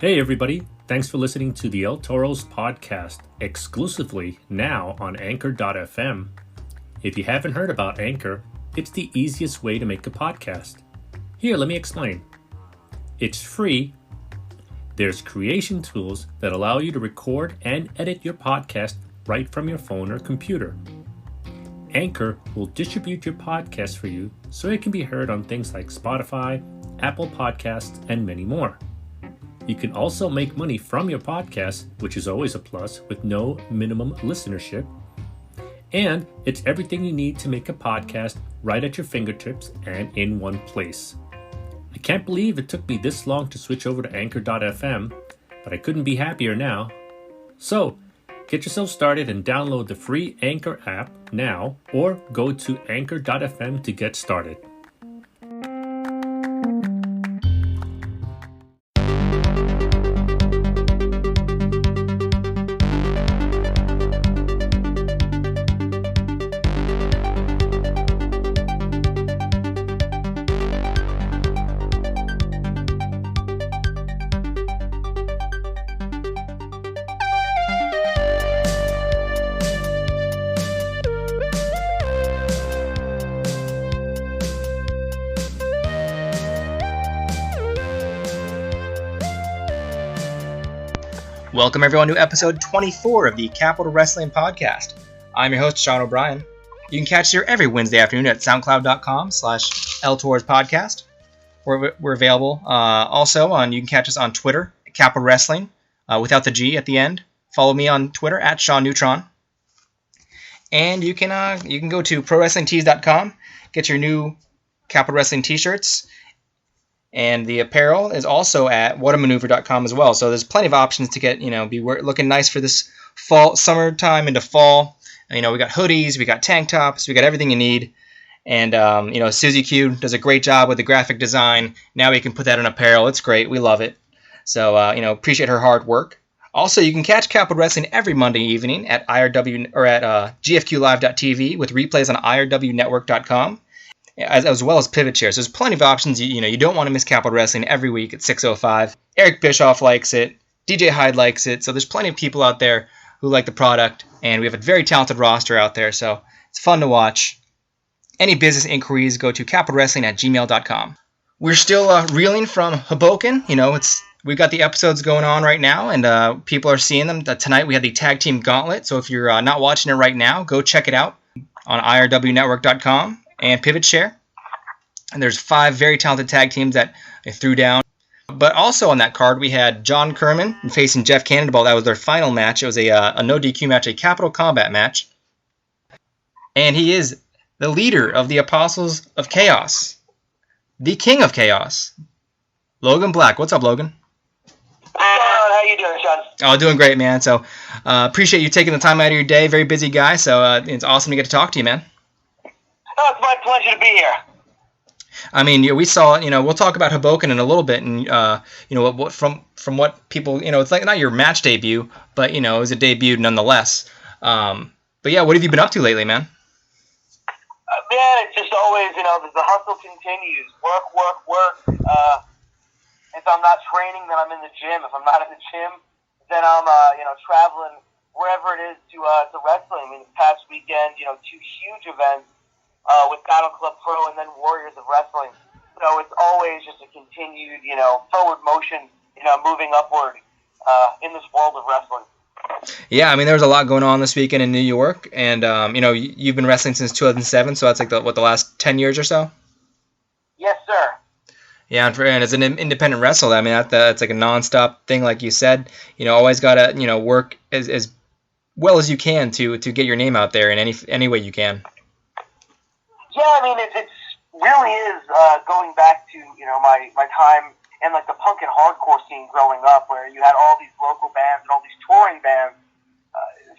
Hey everybody, thanks for listening to the El Toro's podcast, exclusively now on Anchor.fm. If you haven't heard about Anchor, it's the easiest way to make a podcast. Here, let me explain. It's free. There's creation tools that allow you to record and edit your podcast right from your phone or computer. Anchor will distribute your podcast for you so it can be heard on things like Spotify, Apple Podcasts, and many more. You can also make money from your podcast, which is always a plus, with no minimum listenership. And it's everything you need to make a podcast right at your fingertips and in one place. I can't believe it took me this long to switch over to Anchor.fm, but I couldn't be happier now. So, get yourself started and download the free Anchor app now, or go to Anchor.fm to get started. Welcome everyone to episode 24 of the Capital Wrestling Podcast. I'm your host, Sean O'Brien. You can catch us here every Wednesday afternoon at soundcloud.com/LTorsPodcast. We're available also on, you can catch us on Twitter, Capital Wrestling, without the G at the end. Follow me on Twitter at Sean Neutron. And you can go to ProWrestlingTees.com, get your new Capital Wrestling t-shirts. And the apparel is also at whatamaneuver.com as well. So there's plenty of options to get, be looking nice for this fall, summertime into fall. We got hoodies, we got tank tops, we got everything you need. And, Susie Q does a great job with the graphic design. Now we can put that in apparel. It's great. We love it. So, appreciate her hard work. Also, you can catch Capital Wrestling every Monday evening at IRW or at GFQLive.tv with replays on IRWnetwork.com. As well as pivot chairs. There's plenty of options. You don't want to miss Capital Wrestling every week at 6:05. Eric Bischoff likes it. DJ Hyde likes it. So there's plenty of people out there who like the product, and we have a very talented roster out there. So it's fun to watch. Any business inquiries, go to capitalwrestling@gmail.com. We're still reeling from Hoboken. We've got the episodes going on right now, and people are seeing them. Tonight we had the Tag Team Gauntlet. So if you're not watching it right now, go check it out on IRWnetwork.com. And Pivot Share. And there's 5 very talented tag teams that they threw down. But also on that card, we had John Kermon facing Jeff Cannonball. That was their final match. It was a no DQ match, a Capital Combat match. And he is the leader of the Apostles of Chaos. The King of Chaos. Logan Black. What's up, Logan? How you doing, Sean? Oh, doing great, man. So appreciate you taking the time out of your day. Very busy guy. So it's awesome to get to talk to you, man. Oh, it's my pleasure to be here. We saw, we'll talk about Hoboken in a little bit, and what from what people, it's like not your match debut, but it was a debut nonetheless. But yeah, what have you been up to lately, man? Man, it's just always, the hustle continues. Work. If I'm not training, then I'm in the gym. If I'm not in the gym, then I'm, traveling wherever it is to wrestling. This past weekend, 2 huge events. With Battle Club Pro and then Warriors of Wrestling. So it's always just a continued, forward motion, moving upward in this world of wrestling. Yeah, there was a lot going on this weekend in New York, and, you've been wrestling since 2007, so that's like the last 10 years or so? Yes, sir. Yeah, and as an independent wrestler, that's like a nonstop thing, like you said. Always got to, work as well as you can to get your name out there in any way you can. Yeah, it really is going back to, my time in like the punk and hardcore scene growing up, where you had all these local bands and all these touring bands,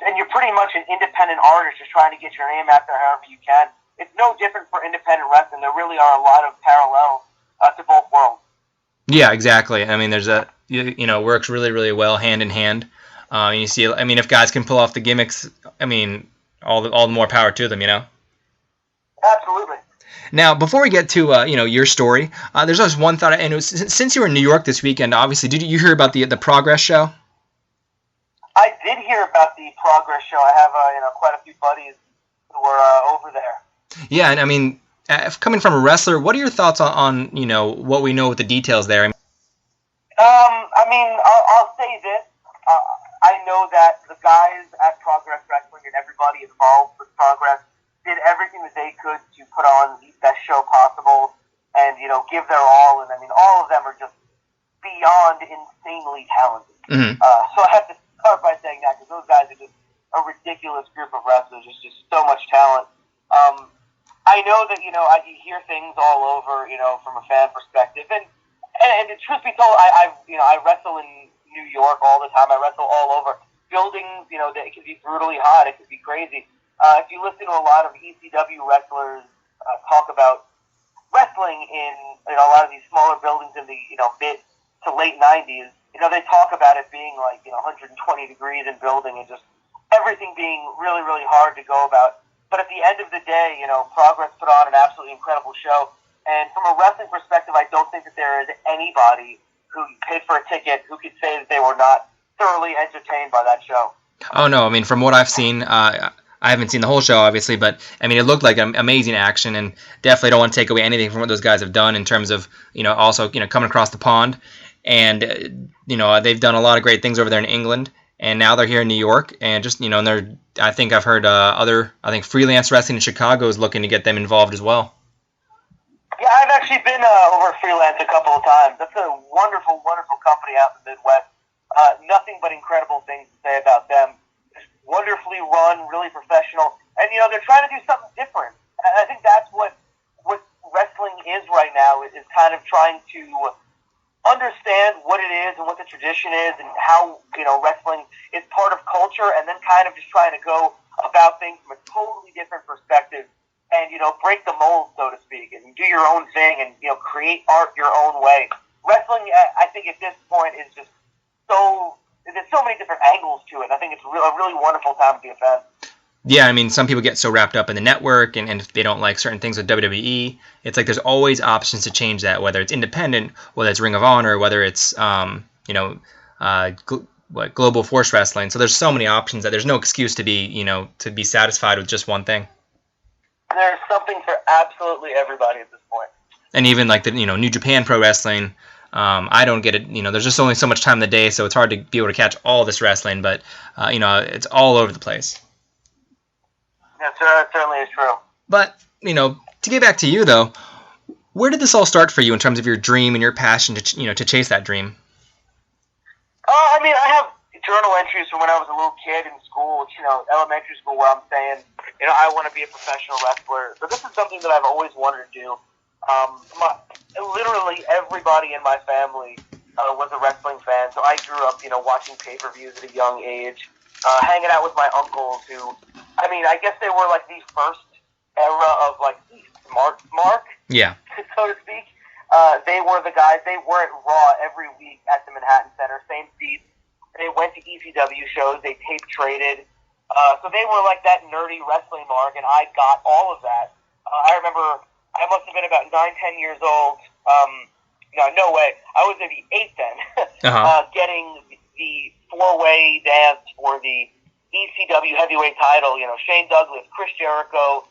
and you're pretty much an independent artist just trying to get your name out there however you can. It's no different for independent wrestling. There really are a lot of parallels to both worlds. Yeah, exactly. There's works really, really well hand in hand. You see, if guys can pull off the gimmicks, all the more power to them, Absolutely. Now, before we get to your story, there's always one thought, and it was, since you were in New York this weekend, obviously, did you hear about the Progress show? I did hear about the Progress show. I have quite a few buddies who were over there. Yeah, and I mean, coming from a wrestler, what are your thoughts on what we know with the details there? I'll say this. I know that the guys at Progress Wrestling and everybody involved with Progress did everything that they could to put on the best show possible and, give their all. And, all of them are just beyond insanely talented. Mm-hmm. So I have to start by saying that because those guys are just a ridiculous group of wrestlers. There's just so much talent. I know that, you hear things all over, from a fan perspective. And truth be told, I wrestle in New York all the time. I wrestle all over. Buildings, that it can be brutally hot. It can be crazy. If you listen to a lot of ECW wrestlers talk about wrestling in a lot of these smaller buildings in the mid to late 90s, they talk about it being like 120 degrees in building and just everything being really, really hard to go about. But at the end of the day, Progress put on an absolutely incredible show. And from a wrestling perspective, I don't think that there is anybody who paid for a ticket who could say that they were not thoroughly entertained by that show. Oh, no. From what I've seen, I haven't seen the whole show, obviously, but, it looked like amazing action, and definitely don't want to take away anything from what those guys have done in terms of, also, coming across the pond. And, they've done a lot of great things over there in England, and now they're here in New York, and just, and I think I've heard freelance wrestling in Chicago is looking to get them involved as well. Yeah, I've actually been over freelance a couple of times. That's a wonderful, wonderful company out in the Midwest. Nothing but incredible things to say about them. Just wonderfully run, really professional, and they're trying to do something different. And I think that's what wrestling is right now. Is kind of trying to understand what it is and what the tradition is, and how wrestling is part of culture, and then kind of just trying to go about things from a totally different perspective. And, break the mold, so to speak, and do your own thing and, create art your own way. Wrestling, I think at this point is just there's so many different angles to it. I think it's a really wonderful time to be a fan. Yeah, some people get so wrapped up in the network, and if they don't like certain things with WWE, it's like there's always options to change that, whether it's independent, whether it's Ring of Honor, whether it's, Global Force Wrestling. So there's so many options that there's no excuse to be satisfied with just one thing. There's something for absolutely everybody at this point. And even like the New Japan Pro Wrestling, I don't get it. There's just only so much time in the day, so it's hard to be able to catch all this wrestling. But it's all over the place. Yes, sir, it certainly is true. But to get back to you though, where did this all start for you in terms of your dream and your passion to chase that dream? I have journal entries from when I was a little kid in school, elementary school, where I'm saying, I want to be a professional wrestler. So this is something that I've always wanted to do. Literally everybody in my family was a wrestling fan, so I grew up, watching pay-per-views at a young age, hanging out with my uncles who, I guess they were like the first era of like Mark, yeah, so to speak. They were the guys. They were at Raw every week at the Manhattan Center, same seats. They went to ECW shows. They tape traded. So they were like that nerdy wrestling mark, and I got all of that. I remember I must have been about 9-10 years old. No way. I was maybe 8 then. Getting the 4-way dance for the ECW heavyweight title. Shane Douglas, Chris Jericho,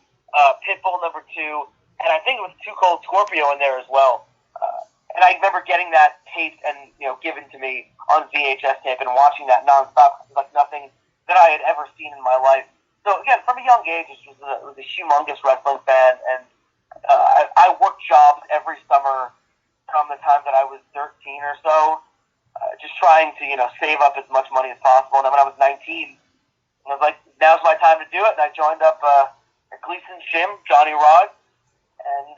Pitbull number 2, and I think it was Too Cold Scorpio in there as well. And I remember getting that taped and given to me on VHS tape and watching that nonstop. It was like nothing that I had ever seen in my life. So again, from a young age, I was a humongous wrestling fan, and I worked jobs every summer from the time that I was 13 or so, just trying to save up as much money as possible. And then when I was 19, I was like, now's my time to do it. And I joined up at Gleason's gym, Johnny Rod, and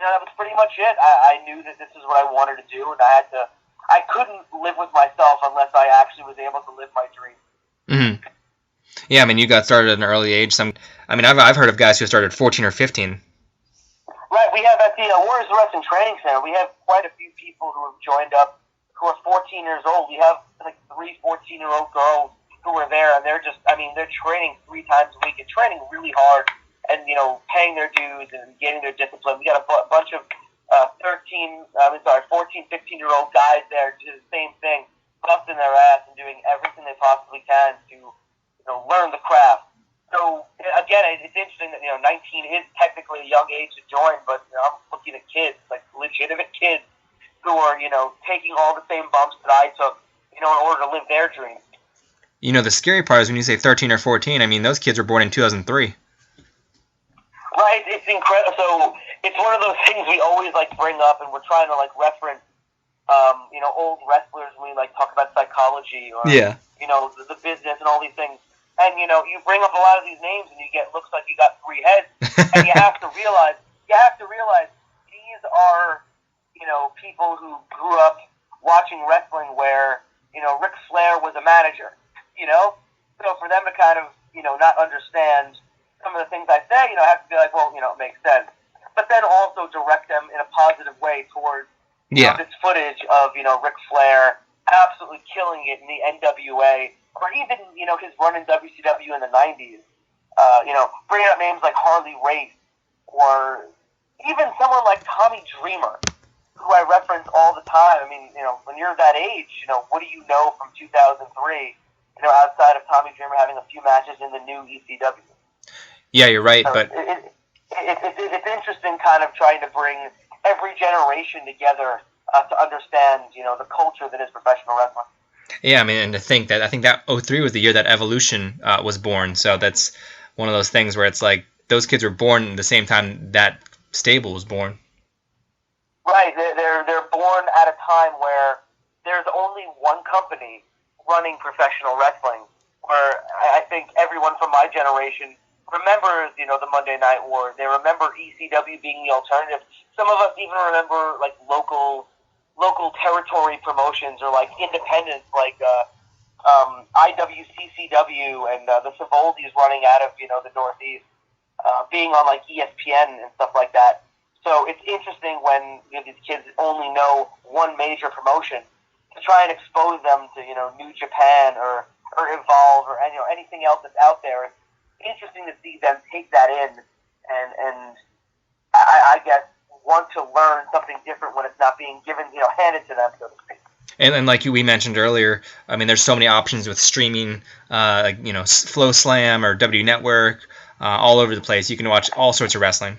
that was pretty much it. I knew that this is what I wanted to do, and I couldn't live with myself unless I actually was able to live my dream. Mm-hmm. Yeah, you got started at an early age. I've heard of guys who started 14 or 15. Right, we have at the Warriors Wrestling Training Center, we have quite a few people who have joined up who are 14 years old. We have like 3 14-year-old girls who are there, and they're just, they're training 3 times a week and training really hard. and paying their dues and getting their discipline. We got a bunch of 14, 15-year-old guys there do the same thing, busting their ass and doing everything they possibly can to learn the craft. So again, it's interesting that 19 is technically a young age to join, but I'm looking at kids, like legitimate kids, who are taking all the same bumps that I took, in order to live their dreams. The scary part is when you say 13 or 14. I mean, those kids were born in 2003. Right, it's incredible. So it's one of those things we always bring up, and we're trying to reference, old wrestlers when we talk about psychology or the business and all these things. And you bring up a lot of these names, and looks like you got three heads. And you have to realize these are people who grew up watching wrestling where Ric Flair was a manager. So for them to kind of not understand some of the things I say, I have to be like, well, it makes sense. But then also direct them in a positive way towards this footage of Ric Flair absolutely killing it in the NWA. Or even, his run in WCW in the 90s. Bringing up names like Harley Race, or even someone like Tommy Dreamer, who I reference all the time. I mean, when you're that age, what do you know from 2003, outside of Tommy Dreamer having a few matches in the new ECW? Yeah, you're right, so but... It's interesting kind of trying to bring every generation together to understand, the culture that is professional wrestling. Yeah, I mean, and to think that, I think that 2003 was the year that Evolution was born, so that's one of those things where it's like, those kids were born at the same time that stable was born. Right, they're born at a time where there's only one company running professional wrestling, where I think everyone from my generation remembers, the Monday Night War. They remember ECW being the alternative. Some of us even remember, local territory promotions or independents IWCCW and the Savoldis running out of the Northeast, being on ESPN and stuff like that. So it's interesting when these kids only know one major promotion to try and expose them to New Japan or Evolve or anything else that's out there. It's interesting to see them take that in and I guess want to learn something different when it's not being given, handed to them, so to speak. And like we mentioned earlier, I mean, there's so many options with streaming, Flow Slam or W Network, all over the place. You can watch all sorts of wrestling.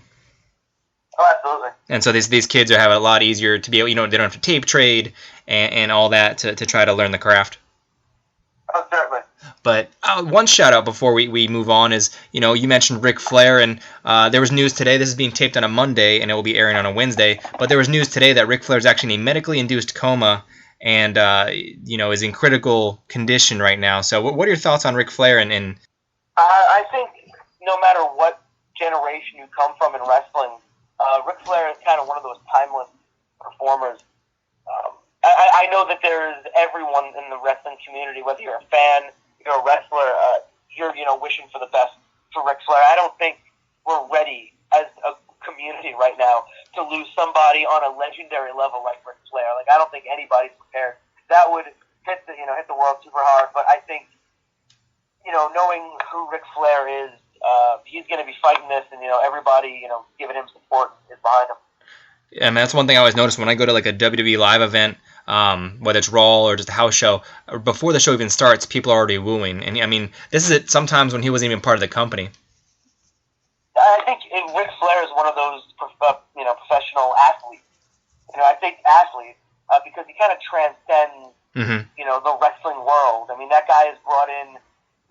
Oh, absolutely. And so these kids have it a lot easier to be able, they don't have to tape trade and all that to try to learn the craft. Oh, certainly. But one shout out before we move on is, you mentioned Ric Flair, and there was news today. This is being taped on a Monday, and it will be airing on a Wednesday. But there was news today that Ric Flair is actually in a medically induced coma and, is in critical condition right now. So what are your thoughts on Ric Flair? And I think no matter what generation you come from in wrestling, Ric Flair is kind of one of those timeless performers. I know that there's everyone in the wrestling community, whether you're a fan, you're a wrestler, you're wishing for the best for Ric Flair. I don't think we're ready as a community right now to lose somebody on a legendary level like Ric Flair. I don't think anybody's prepared. That would hit the world super hard. But I think knowing who Ric Flair is, he's going to be fighting this, and everybody giving him support is behind him. Yeah, man, that's one thing I always notice when I go to a WWE live event, whether it's Raw or just a house show, before the show even starts, people are already wooing. And I mean, this is it sometimes when he wasn't even part of the company. I think Ric Flair is one of those professional athletes. I think athlete because he kind of transcends the wrestling world. I mean, that guy is brought in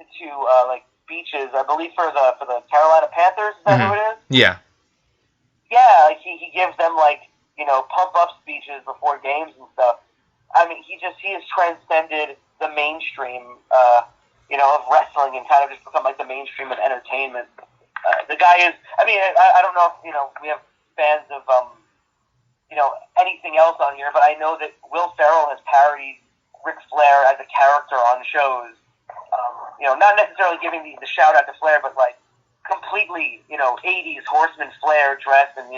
to beaches, I believe, for the Carolina Panthers. Is that who it is? Yeah. Yeah, he gives them pump up speeches before games and stuff. I mean, he has transcended the mainstream, of wrestling and kind of just become the mainstream of entertainment. The guy is. I mean, I don't know if we have fans of anything else on here, but I know that Will Ferrell has parodied Ric Flair as a character on shows. Not necessarily giving the shout out to Flair, but completely, 80s Horseman Flair dress and,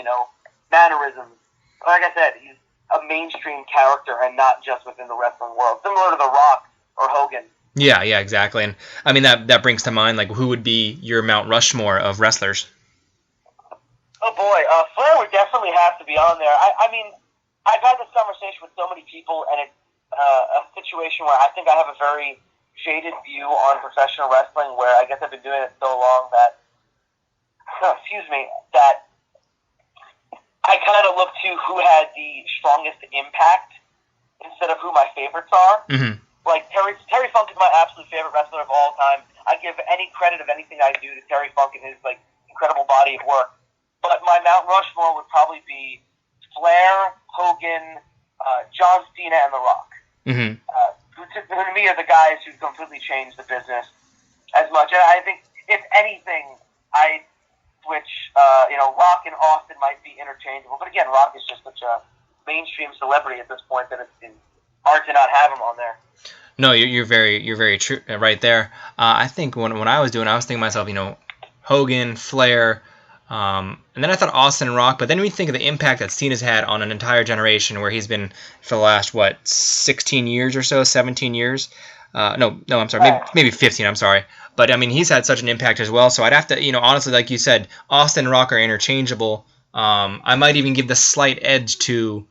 mannerisms. Like I said, he's a mainstream character and not just within the wrestling world, similar to The Rock or Hogan. Yeah, exactly. And I mean, that brings to mind, who would be your Mount Rushmore of wrestlers? Oh boy, Flair would definitely have to be on there. I mean, I've had this conversation with so many people, and it's a situation where I think I have a very jaded view on professional wrestling, where I guess I've been doing it so long that, that I kind of look to who had the strongest impact instead of who my favorites are. Mm-hmm. Like, Terry Funk is my absolute favorite wrestler of all time. I give any credit of anything I do to Terry Funk and his, like, incredible body of work. But my Mount Rushmore would probably be Flair, Hogan, John Cena, and The Rock. Mm-hmm. Who to me are the guys who completely changed the business as much. And I think, if anything, I switch, Rock and Austin might be interchangeable. But again, Rock is just such a mainstream celebrity at this point that it's hard to not have him on there. No, you're very true right there. I think when I was thinking to myself, Hogan, Flair, and then I thought Austin and Rock. But then we think of the impact that Cena's had on an entire generation, where he's been for the last 16 years or so, 17 years. No, I'm sorry, maybe 15. I'm sorry, but I mean he's had such an impact as well. So I'd have to, honestly, like you said, Austin and Rock are interchangeable. I might even give the slight edge to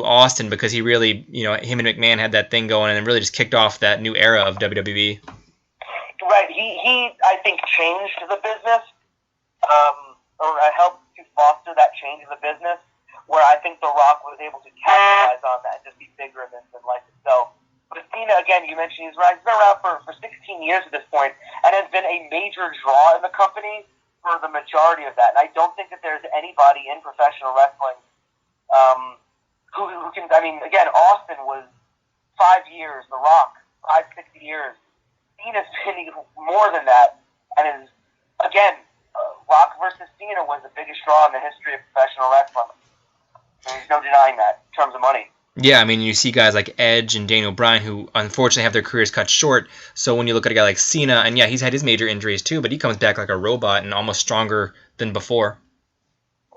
Austin, because he really, him and McMahon had that thing going, and it really just kicked off that new era of WWE. Right. He I think changed the business, or helped to foster that change in the business, where I think The Rock was able to capitalize on that and just be bigger than life itself. But Cena, again, you mentioned he's been around for 16 years at this point, and has been a major draw in the company for the majority of that. And I don't think that there's anybody in professional wrestling who can, I mean, again, Austin was 5 years, The Rock, 5-6 years. Cena's been more than that, and is, again, Rock versus Cena was the biggest draw in the history of professional wrestling. There's no denying that in terms of money. Yeah, I mean, you see guys like Edge and Daniel Bryan who unfortunately have their careers cut short. So when you look at a guy like Cena, and yeah, he's had his major injuries too, but he comes back like a robot and almost stronger than before.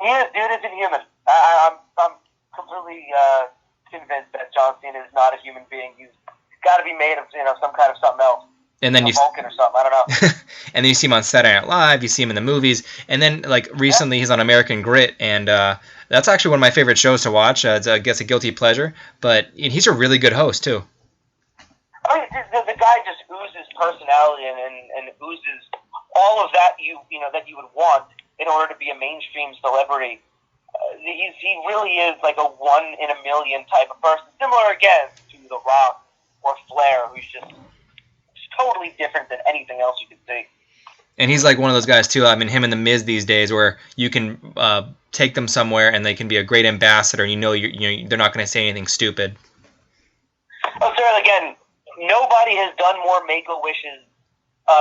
He is, dude, is inhuman. I'm completely convinced that John Cena is not a human being. He's got to be made of some kind of something else. And then Vulcan or something, I don't know. And then you see him on Saturday Night Live, you see him in the movies, and then like recently he's on American Grit, and that's actually one of my favorite shows to watch. It's, I guess, a guilty pleasure, but he's a really good host too. I mean, the guy just oozes personality and oozes all of that that you would want in order to be a mainstream celebrity. He really is like a 1 in a million type of person, similar again to The Rock or Flair, who's just totally different than anything else you could see. And he's like one of those guys too. I mean, him and The Miz these days, where you can take them somewhere and they can be a great ambassador, and they're not going to say anything stupid. Oh, sir, again, nobody has done more Make-A-Wishes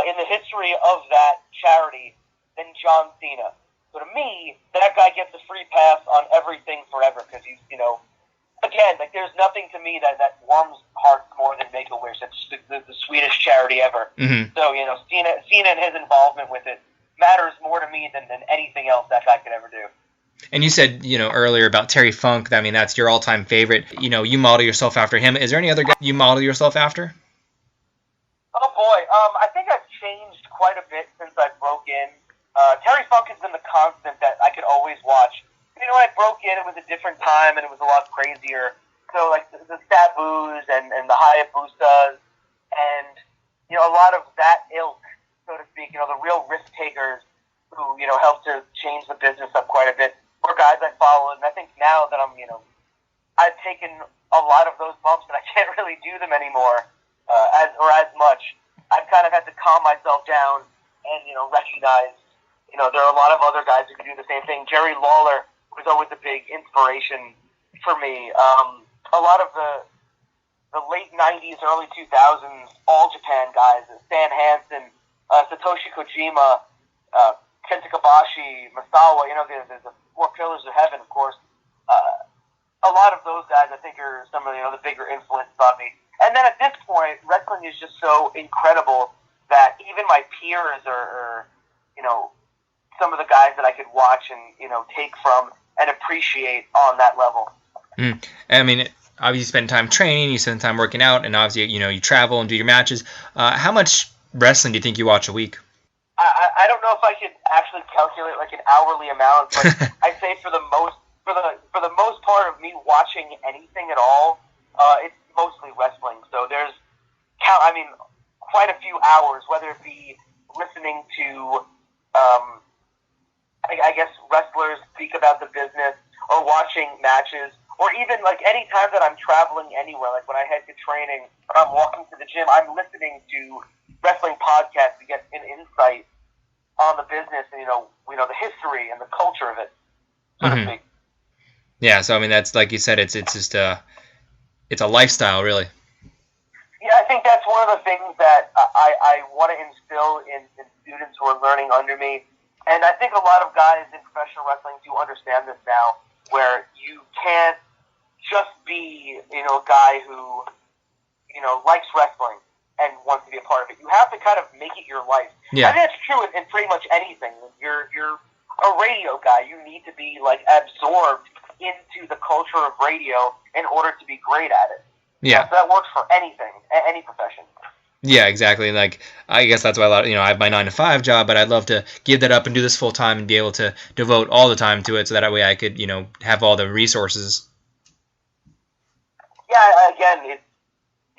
in the history of that charity than John Cena. So to me, that guy gets a free pass on everything forever, because he's, again, like, there's nothing to me that warms hearts more than Make-A-Wish. That's the sweetest charity ever. Mm-hmm. So, Cena and his involvement with it matters more to me than anything else that guy could ever do. And you said, earlier about Terry Funk. I mean, that's your all-time favorite. You model yourself after him. Is there any other guy you model yourself after? Oh, boy. I think I've changed quite a bit since I broke in. Terry Funk has been the constant that I could always watch. When I broke in, it was a different time, and it was a lot crazier. So, like, the Sabus and the Hayabusas and, a lot of that ilk, so to speak, the real risk-takers who, helped to change the business up quite a bit, were guys I followed. And I think now that I'm, I've taken a lot of those bumps, and I can't really do them anymore as much. I've kind of had to calm myself down and, recognize, there are a lot of other guys who can do the same thing. Jerry Lawler was always a big inspiration for me. A lot of the late 90s, early 2000s, All Japan guys, Stan Hansen, Satoshi Kojima, Kenta Kobashi, Masawa, the Four Pillars of Heaven, of course. A lot of those guys, I think, are some of the bigger influences on me. And then at this point, wrestling is just so incredible that even my peers are some of the guys that I could watch and, take from and appreciate on that level. I mean, obviously you spend time training, you spend time working out, and obviously, you travel and do your matches. How much wrestling do you think you watch a week? I don't know if I could actually calculate like an hourly amount, but I'd say for the most part of me watching anything at all, it's mostly wrestling. So there's quite a few hours, whether it be listening to I guess wrestlers speak about the business, or watching matches, or even like any time that I'm traveling anywhere, like when I head to training or I'm walking to the gym, I'm listening to wrestling podcasts to get an insight on the business and the history and the culture of it, so to speak. Yeah, so I mean that's like you said, it's just it's a lifestyle, really. Yeah, I think that's one of the things that I want to instill in students who are learning under me. And I think a lot of guys in professional wrestling do understand this now, where you can't just be, a guy who, likes wrestling and wants to be a part of it. You have to kind of make it your life. Yeah. I think that's true in pretty much anything. You're a radio guy. You need to be, absorbed into the culture of radio in order to be great at it. Yeah. So that works for anything, any profession. Yeah, exactly. Like, I guess that's why I have my 9-to-5 job, but I'd love to give that up and do this full time and be able to devote all the time to it, so that way I could, have all the resources. Yeah, again,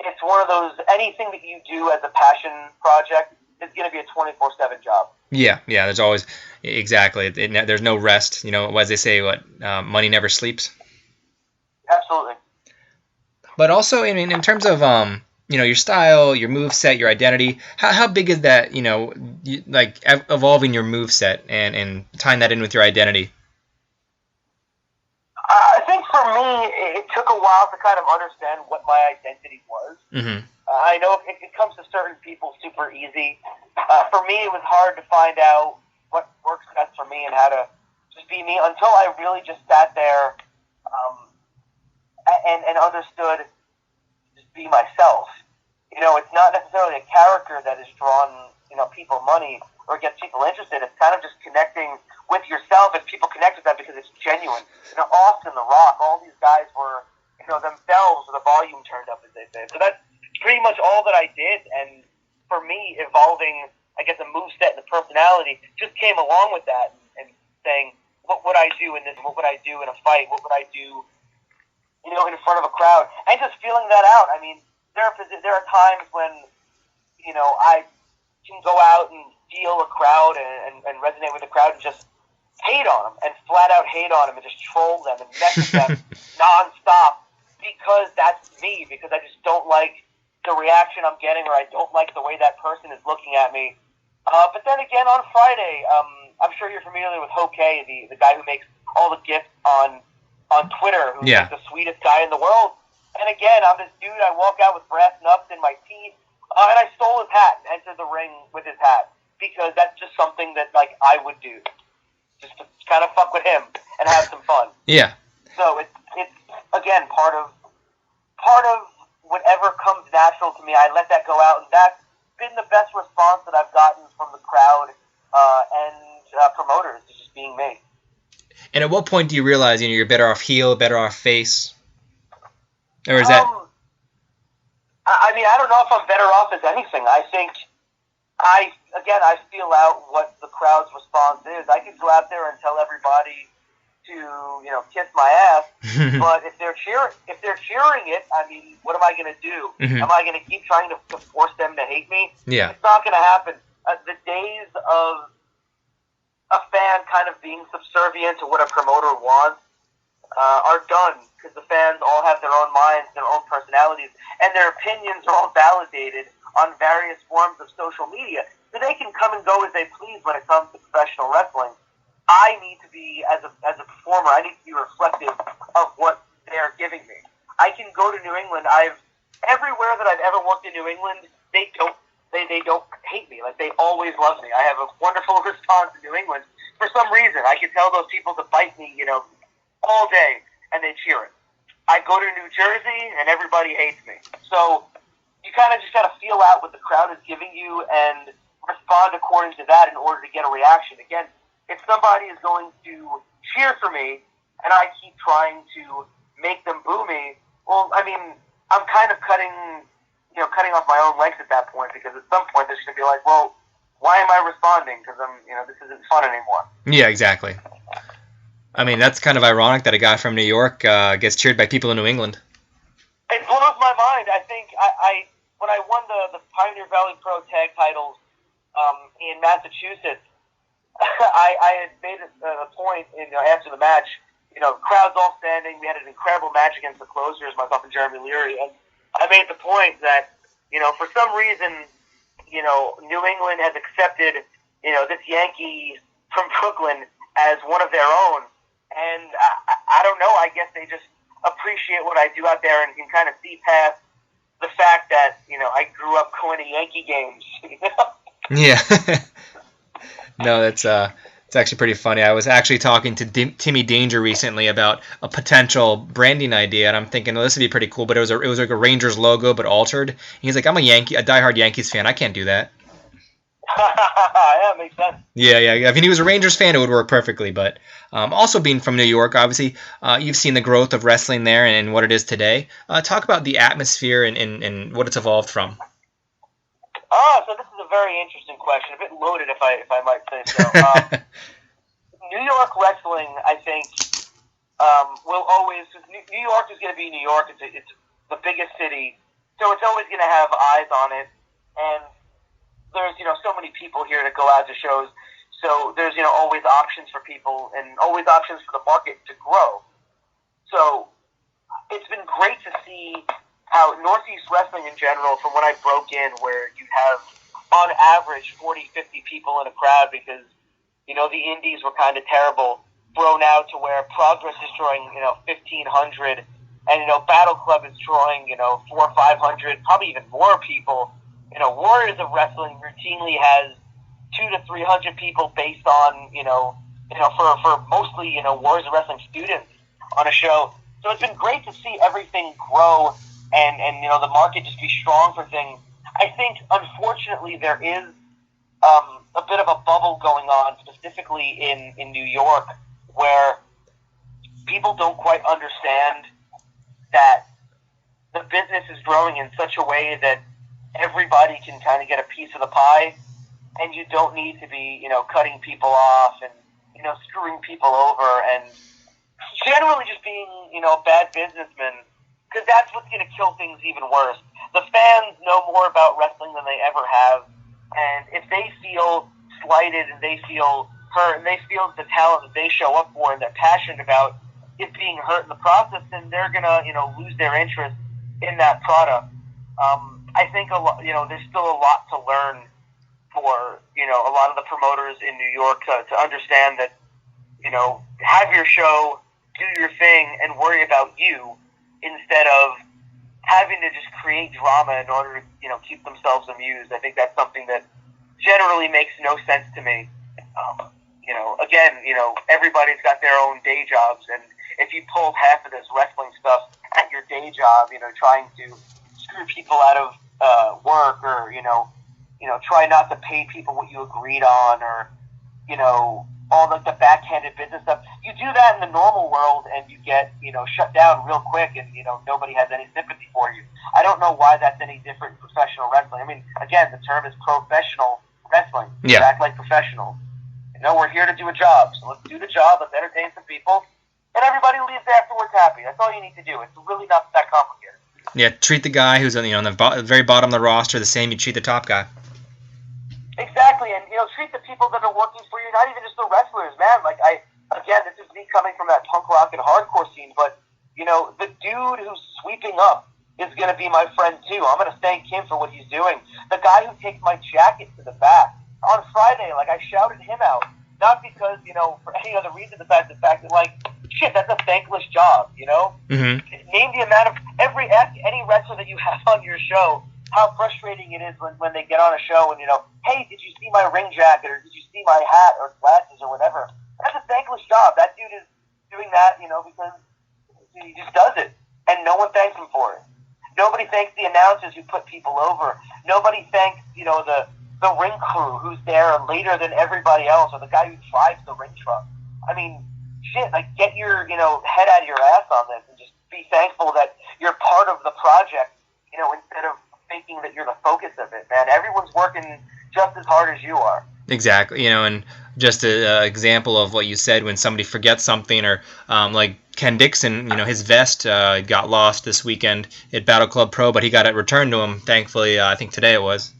it's one of those, anything that you do as a passion project is going to be a 24/7 job. Yeah, there's always, exactly. There's no rest, as they say, money never sleeps. Absolutely. But also, in terms of, your style, your move set, your identity, how big is that, evolving your move set and tying that in with your identity? I think for me, it took a while to kind of understand what my identity was. Mm-hmm. I know it comes to certain people super easy. For me, it was hard to find out what works best for me and how to just be me until I really just sat there and understood just be myself. It's not necessarily a character that is drawn, people money or gets people interested. It's kind of just connecting with yourself, and people connect with that because it's genuine. Austin, The Rock, all these guys were, themselves with the volume turned up, as they say. So that's pretty much all that I did, and for me, evolving, I guess, a moveset and a personality just came along with that, and saying, what would I do in this? What would I do in a fight? What would I do, in front of a crowd? And just feeling that out. I mean, there are times when, I can go out and feel a crowd and resonate with the crowd and just hate on them and flat out hate on them and just troll them and mess with them nonstop, because that's me, because I just don't like the reaction I'm getting, or I don't like the way that person is looking at me. But then again, on Friday, I'm sure you're familiar with Hoboken, the guy who makes all the gifts on Twitter, who's like the sweetest guy in the world. And again, I'm this dude, I walk out with brass knucks in my teeth, and I stole his hat and entered the ring with his hat, because that's just something that, I would do, just to kind of fuck with him and have some fun. Yeah. So it's again, part of whatever comes natural to me, I let that go out, and that's been the best response that I've gotten from the crowd and promoters, just being me. And at what point do you realize, you're better off heel, better off face? Or is that... I mean, I don't know if I'm better off as anything. I think I feel out what the crowd's response is. I could go out there and tell everybody to, kiss my ass, but if they're cheering it, I mean, what am I going to do? Mm-hmm. Am I going to keep trying to force them to hate me? Yeah. It's not going to happen. The days of a fan kind of being subservient to what a promoter wants are done, because the fans all have their own minds, their own personalities, and their opinions are all validated on various forms of social media. So they can come and go as they please when it comes to professional wrestling. I need to be, as a performer, I need to be reflective of what they're giving me. I can go to New England. Everywhere that I've ever worked in New England, they don't hate me. They always love me. I have a wonderful response in New England. For some reason, I can tell those people to fight me, all day, and they cheer it. I go to New Jersey, and everybody hates me. So you kind of just got to feel out what the crowd is giving you and respond according to that in order to get a reaction. Again, if somebody is going to cheer for me, and I keep trying to make them boo me, well, I mean, I'm kind of cutting off my own legs at that point, because at some point they're just going to be like, well, why am I responding? Because this isn't fun anymore. Yeah, exactly. I mean, that's kind of ironic that a guy from New York gets cheered by people in New England. It blows my mind. I think I when I won the Pioneer Valley Pro Tag titles in Massachusetts, I had made a point after the match. Crowd's all standing. We had an incredible match against the closers, myself and Jeremy Leary, and I made the point that for some reason New England has accepted this Yankee from Brooklyn as one of their own, and I don't know. I guess they just appreciate what I do out there and can kind of see past the fact that I grew up going to Yankee games. Yeah. No, it's actually pretty funny. I was actually talking to Timmy Danger recently about a potential branding idea, and I'm thinking, well, this would be pretty cool. But it was like a Rangers logo, but altered. And he's like, I'm a diehard Yankees fan. I can't do that. Yeah, makes sense. Yeah. If he was a Rangers fan, it would work perfectly. But also being from New York, obviously, you've seen the growth of wrestling there and what it is today. Talk about the atmosphere and what it's evolved from. So this is a very interesting question, a bit loaded, if I might say so. New York wrestling, I think, will always. New York is going to be New York. It's the biggest city, so it's always going to have eyes on it. And there's so many people here to go out to shows, so there's always options for people and always options for the market to grow. So it's been great to see how Northeast wrestling in general, from when I broke in, where you have, on average, 40, 50 people in a crowd because, the indies were kind of terrible, grown out to where Progress is drawing, 1,500, and, Battle Club is drawing, 400 or 500, probably even more people. Warriors of Wrestling routinely has 200 to 300 people based on, for mostly, Warriors of Wrestling students on a show. So it's been great to see everything grow and the market just be strong for things. I think, unfortunately, there is a bit of a bubble going on, specifically in New York, where people don't quite understand that the business is growing in such a way that everybody can kind of get a piece of the pie, and you don't need to be, cutting people off and, screwing people over and generally just being, a bad businessman. Because that's what's going to kill things even worse. The fans know more about wrestling than they ever have, and if they feel slighted and they feel hurt and they feel the talent that they show up for and they're passionate about is being hurt in the process, then they're going to, lose their interest in that product. I think there's still a lot to learn for, a lot of the promoters in New York to understand that, have your show, do your thing, and worry about you, instead of having to just create drama in order to, keep themselves amused. I think that's something that generally makes no sense to me. Again, everybody's got their own day jobs, and if you pulled half of this wrestling stuff at your day job, trying to screw people out of work, or try not to pay people what you agreed on, or all the backhanded business stuff. You do that in the normal world, and you get shut down real quick, and nobody has any sympathy for you. I don't know why that's any different in professional wrestling. I mean, again, the term is professional wrestling. Yeah. Act like professionals. We're here to do a job, so let's do the job. Let's entertain some people, and everybody leaves afterwards happy. That's all you need to do. It's really not that complicated. Yeah, treat the guy who's on the very bottom of the roster the same you treat the top guy. Exactly, and treat the people that are working for you, not even just the wrestlers, man. Like, again, this is me coming from that punk rock and hardcore scene, but the dude who's sweeping up is going to be my friend too. I'm going to thank him for what he's doing. The guy who takes my jacket to the back on Friday, like, I shouted him out, not because for any other reason besides the fact that, like, shit, that's a thankless job. Mm-hmm. Name the amount of any wrestler that you have on your show, how frustrating it is when they get on a show and, hey, did you see my ring jacket, or did you see my hat or glasses or whatever? That's a thankless job. That dude is doing that, because he just does it, and no one thanks him for it. Nobody thanks the announcers who put people over. Nobody thanks, the ring crew who's there later than everybody else, or the guy who drives the ring truck. I mean, shit, like, get your, head out of your ass on this and just be thankful that you're part of the project, instead of thinking that you're the focus of it, man. Everyone's working to just as hard as you are. Exactly, and just an example of what you said when somebody forgets something, or like Ken Dixon, his vest got lost this weekend at Battle Club Pro, but he got it returned to him, thankfully, I think today it was.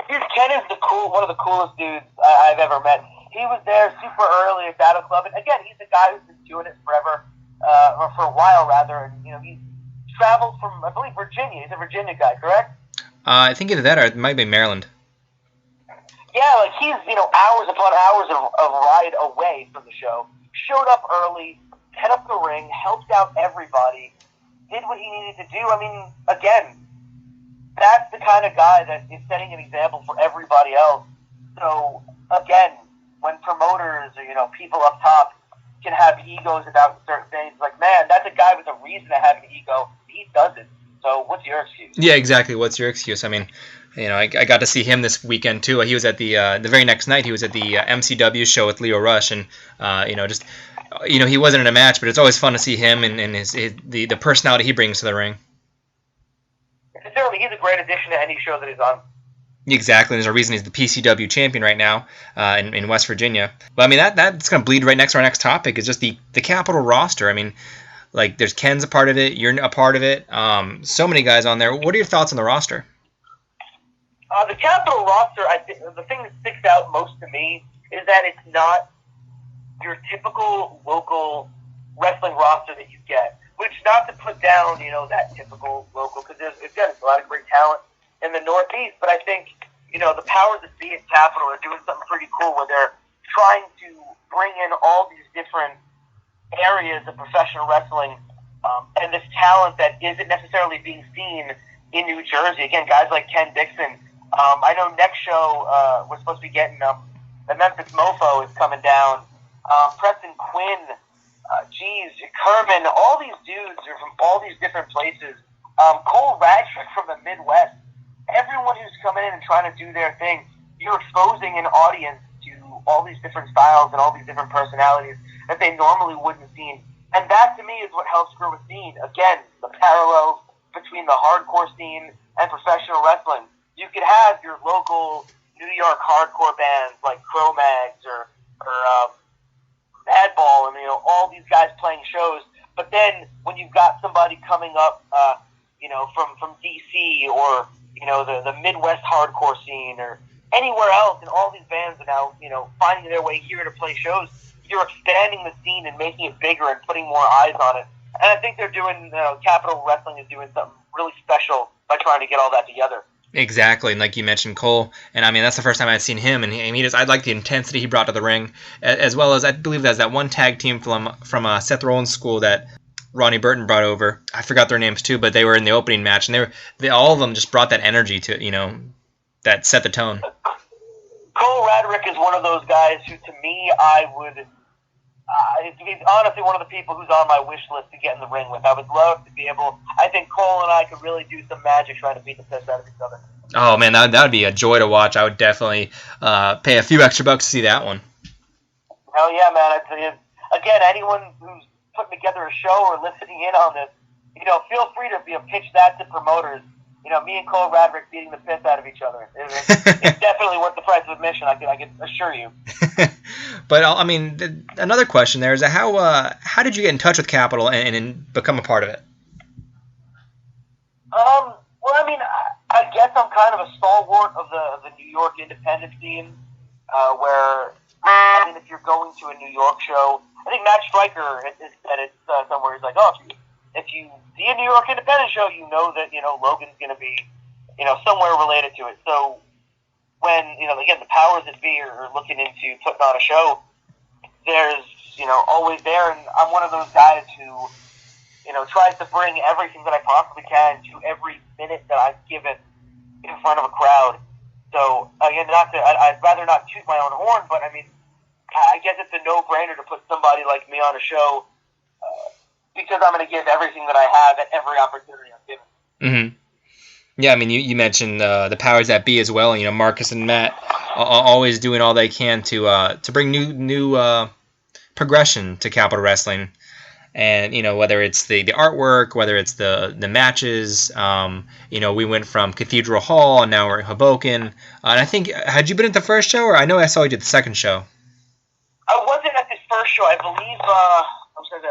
Ken is one of the coolest dudes I've ever met. He was there super early at Battle Club, and again, he's a guy who's been doing it forever, or for a while rather, and he's traveled from, I believe, Virginia. He's a Virginia guy, correct? I think either that or it might be Maryland. Yeah, like he's, hours upon hours of ride away from the show. Showed up early, set up the ring, helped out everybody, did what he needed to do. I mean, again, that's the kind of guy that is setting an example for everybody else. So, again, when promoters or, people up top can have egos about certain things, like, man, that's a guy with a reason to have an ego. He doesn't. So what's your excuse? Yeah, exactly. What's your excuse? I mean, I got to see him this weekend too. He was at the very next night. He was at the MCW show with Leo Rush, and he wasn't in a match, but it's always fun to see him and the personality he brings to the ring. Certainly, he's a great addition to any show that he's on. Exactly. There's a reason he's the PCW champion right now in West Virginia. But I mean, that's going to bleed right next to our next topic. Is just the Capitol roster. I mean, like, there's Ken's a part of it. You're a part of it. So many guys on there. What are your thoughts on the roster? The Capitol roster, I think the thing that sticks out most to me is that it's not your typical local wrestling roster that you get. Which, not to put down, that typical local, because there's a lot of great talent in the Northeast, but I think, the powers that be at Capitol are doing something pretty cool where they're trying to bring in all these different areas of professional wrestling and this talent that isn't necessarily being seen in New Jersey. Again, guys like Ken Dixon. I know next show we're supposed to be getting the Memphis Mofo is coming down. Preston Quinn, Kerman, all these dudes are from all these different places. Cole Radrick from the Midwest. Everyone who's coming in and trying to do their thing, you're exposing an audience to all these different styles and all these different personalities that they normally wouldn't have seen. And that, to me, is what helps grow a scene. Again, the parallels between the hardcore scene and professional wrestling. You could have your local New York hardcore bands like Cro-Mags or Madball and, all these guys playing shows. But then when you've got somebody coming up, from DC or, the Midwest hardcore scene or anywhere else, and all these bands are now, finding their way here to play shows, you're expanding the scene and making it bigger and putting more eyes on it. And I think they're doing, Capitol Wrestling is doing something really special by trying to get all that together. Exactly, and like you mentioned, Cole, and I mean, that's the first time I've seen him, and I like the intensity he brought to the ring, as well as I believe there's that one tag team from Seth Rollins' school that Ronnie Burton brought over. I forgot their names too, but they were in the opening match, and all of them just brought that energy to, that set the tone. Cole Radrick is one of those guys who, to me, I would, he's honestly one of the people who's on my wish list to get in the ring with. I would love to be able, I think Cole and I could really do some magic trying to beat the piss out of each other. Oh man, that would be a joy to watch. I would definitely pay a few extra bucks to see that one. Hell yeah, man. Again, anyone who's putting together a show or listening in on this, feel free to pitch that to promoters. Me and Cole Radrick beating the piss out of each other. It's definitely worth the price of admission, I can assure you. But, I mean, another question there is how did you get in touch with Capitol and become a part of it? Well, I mean, I guess I'm kind of a stalwart of the New York independent scene, where, if you're going to a New York show, I think Matt Stryker said it somewhere. He's like, if you see a New York independent show, that, Logan's going to be, somewhere related to it. So when, again, the powers that be are looking into putting on a show, there's, always there. And I'm one of those guys who, tries to bring everything that I possibly can to every minute that I've given in front of a crowd. So, again, I'd rather not toot my own horn, but I mean, I guess it's a no-brainer to put somebody like me on a show because I'm going to give everything that I have at every opportunity I'm given. Mm-hmm. Yeah, I mean, you mentioned the powers that be as well. Marcus and Matt always doing all they can to bring new progression to Capitol Wrestling. And, whether it's the artwork, whether it's the matches, we went from Cathedral Hall and now we're in Hoboken. And I think, had you been at the first show, or I know I saw you did the second show? I wasn't at the first show. I believe, I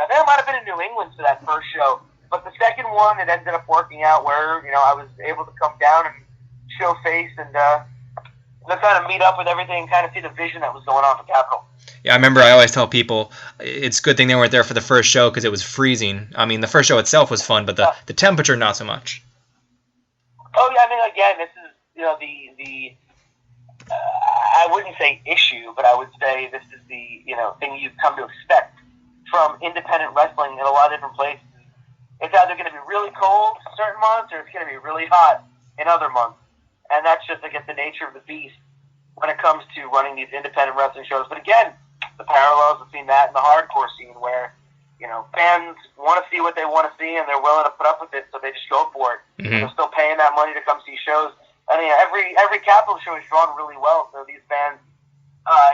think I might have been in New England for that first show. But the second one, it ended up working out where, I was able to come down and show face and kind of meet up with everything and kind of see the vision that was going on for Capitol. Yeah, I remember I always tell people it's a good thing they weren't there for the first show because it was freezing. I mean, the first show itself was fun, but the temperature, not so much. Oh, yeah, I mean, again, this is, I wouldn't say issue, but I would say this is the, thing you've come to expect from independent wrestling in a lot of different places. It's either going to be really cold certain months or it's going to be really hot in other months. And that's just, I guess, the nature of the beast when it comes to running these independent wrestling shows. But again, the parallels between that and the hardcore scene where, fans want to see what they want to see and they're willing to put up with it, so they just go for it. Mm-hmm. They're still paying that money to come see shows. I mean, every Capitol show is drawn really well, so these fans,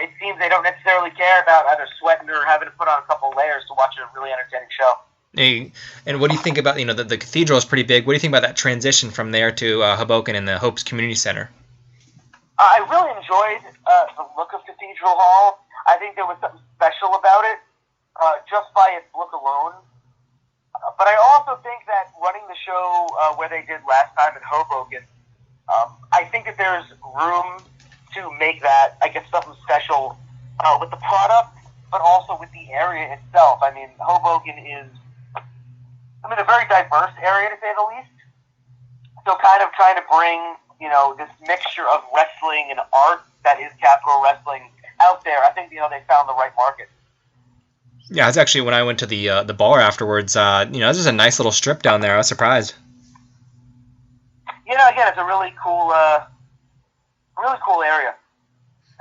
it seems they don't necessarily care about either sweating or having to put on a couple layers to watch a really entertaining show. Hey, and what do you think about, the cathedral is pretty big. What do you think about that transition from there to Hoboken and the Hopes Community Center? I really enjoyed the look of Cathedral Hall. I think there was something special about it, just by its look alone. But I also think that running the show where they did last time in Hoboken, I think that there's room to make that, I guess, something special with the product, but also with the area itself. I mean, Hoboken is, a very diverse area, to say the least. So kind of trying to bring, this mixture of wrestling and art that is Capitol Wrestling out there, I think, they found the right market. Yeah, it's actually when I went to the bar afterwards, there's just a nice little strip down there. I was surprised. Again, it's a really cool area.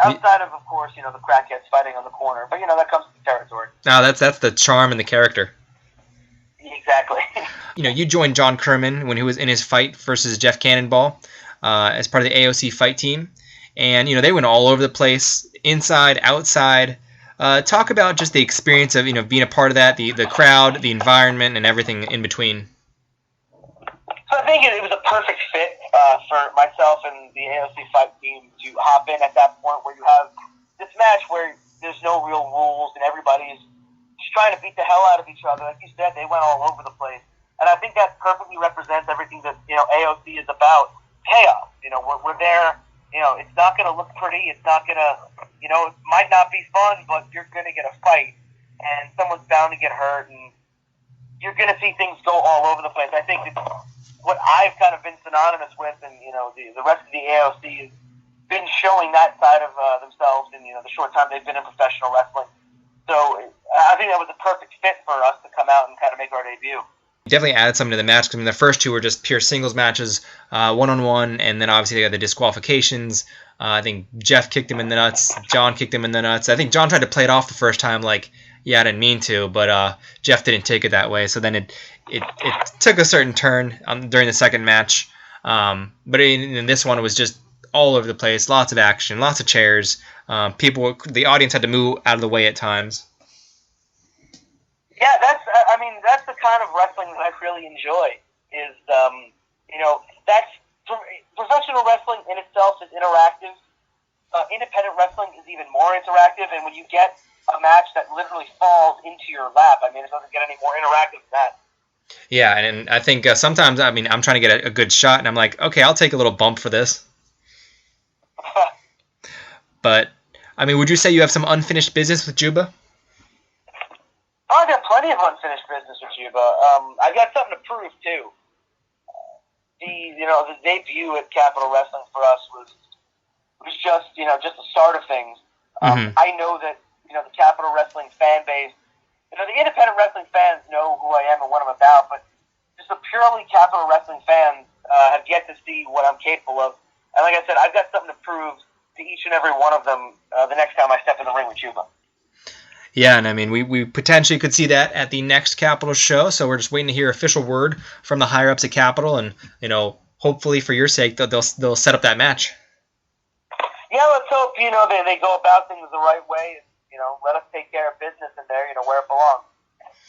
Outside of course, the crackheads fighting on the corner. But, that comes with the territory. No, that's the charm and the character. Exactly. You joined John Kermon when he was in his fight versus Jeff Cannonball as part of the AOC fight team. And, they went all over the place, inside, outside. Talk about just the experience of, being a part of that, the crowd, the environment, and everything in between. So I think it was a perfect fit for myself and the AOC fight team to hop in at that point where you have this match where there's no real rules and everybody's just trying to beat the hell out of each other. Like you said, they went all over the place. And I think that perfectly represents everything that, AOC is about. Chaos. We're there. It's not going to look pretty. It's not going to, it might not be fun, but you're going to get a fight. And someone's bound to get hurt. And you're going to see things go all over the place. I think it's what I've kind of been synonymous with, and, the rest of the AOC has been showing that side of themselves in, the short time they've been in professional wrestling. So I think that was a perfect fit for us to come out and kind of make our debut. Definitely added something to the match because the first two were just pure singles matches, one-on-one, and then obviously they had the disqualifications. I think Jeff kicked him in the nuts. John kicked him in the nuts. I think John tried to play it off the first time like, yeah, I didn't mean to, but Jeff didn't take it that way. So then it took a certain turn during the second match. But in this one, it was just all over the place, lots of action, lots of chairs. The audience had to move out of the way at times. Yeah, that's the kind of wrestling that I really enjoy. Is that's professional wrestling in itself is interactive. Independent wrestling is even more interactive, and when you get a match that literally falls into your lap, it doesn't get any more interactive than that. Yeah, and I think sometimes, I'm trying to get a good shot, and I'm like, okay, I'll take a little bump for this. But, would you say you have some unfinished business with Juba? I got plenty of unfinished business with Juba. I got something to prove, too. The debut at Capitol Wrestling for us was just the start of things. I know that, the Capitol Wrestling fan base, the independent wrestling fans know who I am and what I'm about, but just the purely Capitol Wrestling fans have yet to see what I'm capable of. And like I said, I've got something to prove to each and every one of them the next time I step in the ring with Juba. Yeah, and we potentially could see that at the next Capitol show, so we're just waiting to hear official word from the higher-ups at Capitol, and, hopefully for your sake, they'll set up that match. Yeah, let's hope, they go about things the right way and, let us take care of business in there, where it belongs.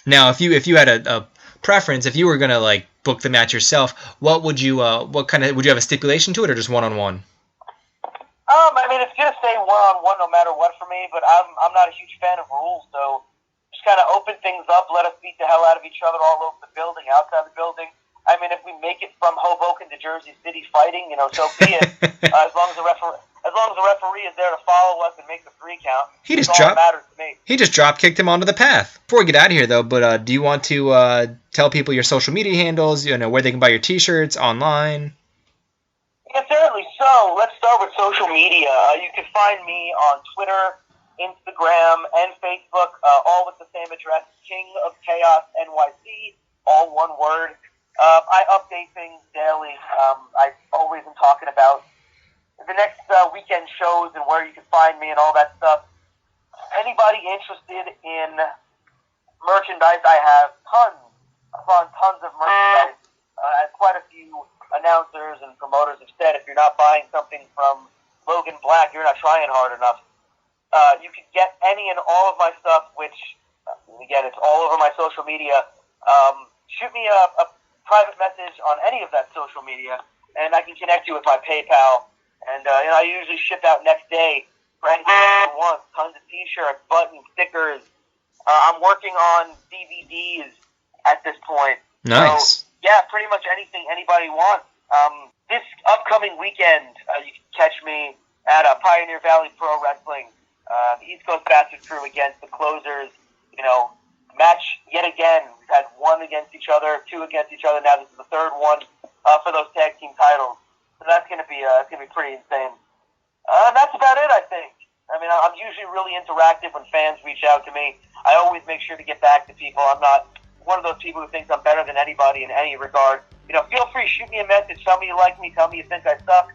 Now, if you had a preference, if you were gonna like book the match yourself, what would you would you have a stipulation to it, or just one-on-one? I mean, it's gonna stay one-on-one no matter what for me, but I'm not a huge fan of rules, so just kind of open things up, let us beat the hell out of each other all over the building, outside the building. I mean, if we make it from Hoboken to Jersey City fighting, so be it. As long as the referee is there to follow us and make the 3 count, that's all that matters to me. He just drop-kicked him onto the path. Before we get out of here, though, but do you want to tell people your social media handles, where they can buy your T-shirts, online? Yeah, certainly. So let's start with social media. You can find me on Twitter, Instagram, and Facebook, all with the same address, King of Chaos NYC, all one word. I update things daily. I always am talking about the next weekend shows and where you can find me and all that stuff. Anybody interested in merchandise, I have tons of merchandise. Quite a few announcers and promoters have said if you're not buying something from Logan Black, you're not trying hard enough. You can get any and all of my stuff, which, again, it's all over my social media. Shoot me a private message on any of that social media, and I can connect you with my PayPal. And I usually ship out next day for anything you want. Tons of T-shirts, buttons, stickers. I'm working on DVDs at this point. Nice. So, yeah, pretty much anything anybody wants. This upcoming weekend, you can catch me at Pioneer Valley Pro Wrestling, the East Coast Bastard Crew against the Closers. Match yet again. We've had 1 against each other, 2 against each other. Now this is the 3rd one for those tag team titles. So that's gonna be pretty insane. That's about it, I think. I mean, I'm usually really interactive when fans reach out to me. I always make sure to get back to people. I'm not one of those people who thinks I'm better than anybody in any regard. Feel free, shoot me a message, tell me you like me, tell me you think I suck.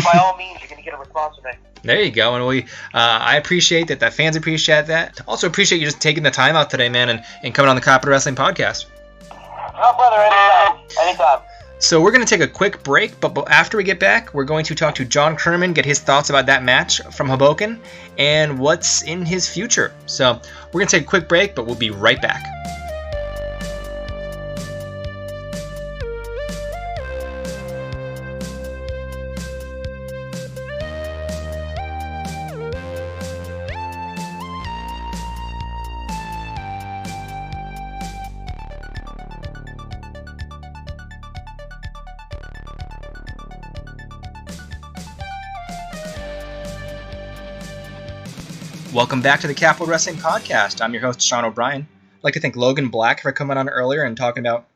By all means, you're going to get a response from me. There you go, and I appreciate that. That fans appreciate that. Also appreciate you just taking the time out today, man, and coming on the Capital Wrestling Podcast. Oh, brother, anytime. So we're going to take a quick break, but after we get back, we're going to talk to John Kermon, get his thoughts about that match from Hoboken, and what's in his future. So we're going to take a quick break, but we'll be right back. Welcome back to the Capital Wrestling Podcast. I'm your host, Sean O'Brien. I'd like to thank Logan Black for coming on earlier and talking about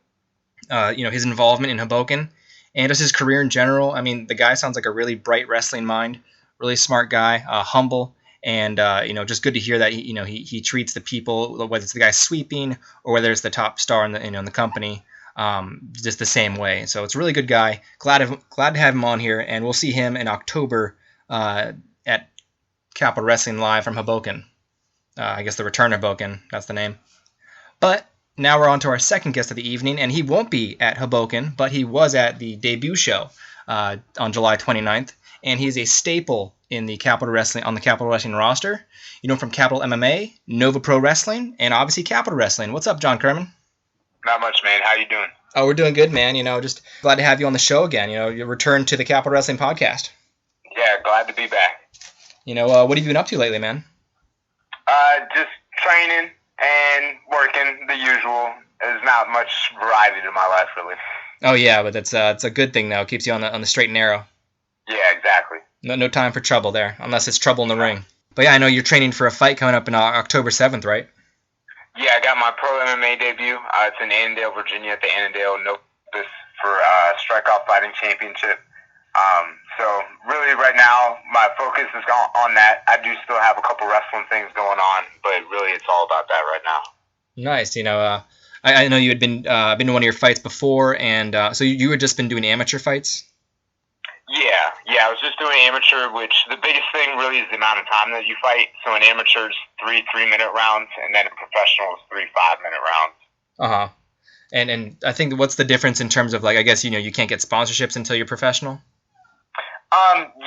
his involvement in Hoboken and just his career in general. I mean, the guy sounds like a really bright wrestling mind, really smart guy, humble, and just good to hear that he treats the people, whether it's the guy sweeping or whether it's the top star in the company, just the same way. So it's a really good guy. Glad to have him on here, and we'll see him in October at Capital Wrestling Live from Hoboken. I guess the Return of Hoboken, that's the name. But now we're on to our second guest of the evening, and he won't be at Hoboken, but he was at the debut show on July 29th, and he's a staple in the Capital Wrestling roster. You know him from Capital MMA, Nova Pro Wrestling, and obviously Capital Wrestling. What's up, John Kermon? Not much, man. How you doing? Oh, we're doing good, man. Just glad to have you on the show again. You return to the Capital Wrestling Podcast. Yeah, glad to be back. What have you been up to lately, man? Just training and working, the usual. There's not much variety to my life, really. Oh yeah, but it's a good thing though. It keeps you on the straight and narrow. Yeah, exactly. No time for trouble there, unless it's trouble in the ring. But yeah, I know you're training for a fight coming up in October 7th, right? Yeah, I got my pro MMA debut. It's in Annandale, Virginia, at the Annandale Novus for Strikeoff Fighting Championship. So really right now my focus is on that. I do still have a couple wrestling things going on, but really it's all about that right now. Nice. I know you had been to one of your fights before, and so you had just been doing amateur fights? Yeah, I was just doing amateur, which the biggest thing really is the amount of time that you fight. So in amateurs, 3 3-minute rounds, and then in professionals, 3 5-minute rounds. Uh-huh. And I think what's the difference in terms of, I guess, you can't get sponsorships until you're professional?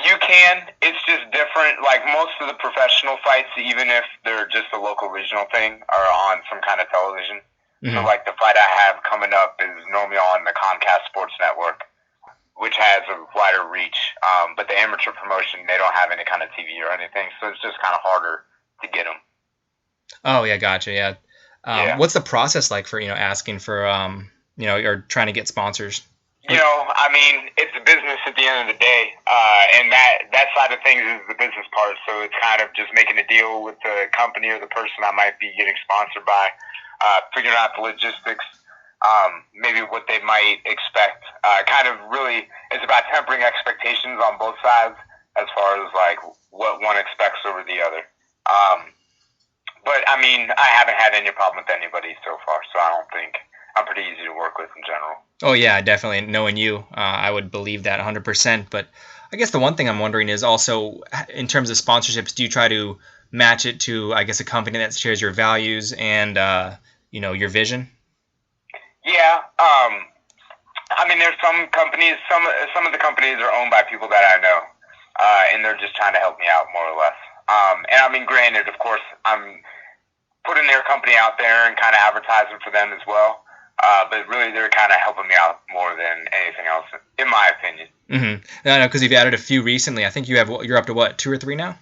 You can. It's just different. Like most of the professional fights, even if they're just a local regional thing, are on some kind of television. So like the fight I have coming up is normally on the Comcast Sports Network, which has a wider reach. But the amateur promotion, they don't have any kind of TV or anything, so it's just kind of harder to get them. Oh yeah, gotcha. Yeah. What's the process like for asking for or trying to get sponsors? I mean, it's a business at the end of the day, and that side of things is the business part. So it's kind of just making a deal with the company or the person I might be getting sponsored by, figuring out the logistics, maybe what they might expect. Kind of really, it's about tempering expectations on both sides as far as like what one expects over the other. But I mean, I haven't had any problem with anybody so far, so I don't think I'm pretty easy to work with in general. Oh yeah, definitely. Knowing you, I would believe that 100%. But I guess the one thing I'm wondering is also, in terms of sponsorships, do you try to match it to, I guess, a company that shares your values and your vision? Yeah. I mean, there's some companies. Some of the companies are owned by people that I know, and they're just trying to help me out more or less. And I mean, granted, of course, I'm putting their company out there and kind of advertising for them as well. But really, they're kind of helping me out more than anything else, in my opinion. Mm-hmm. I know, because you've added a few recently. I think you're up to what, 2 or 3 now?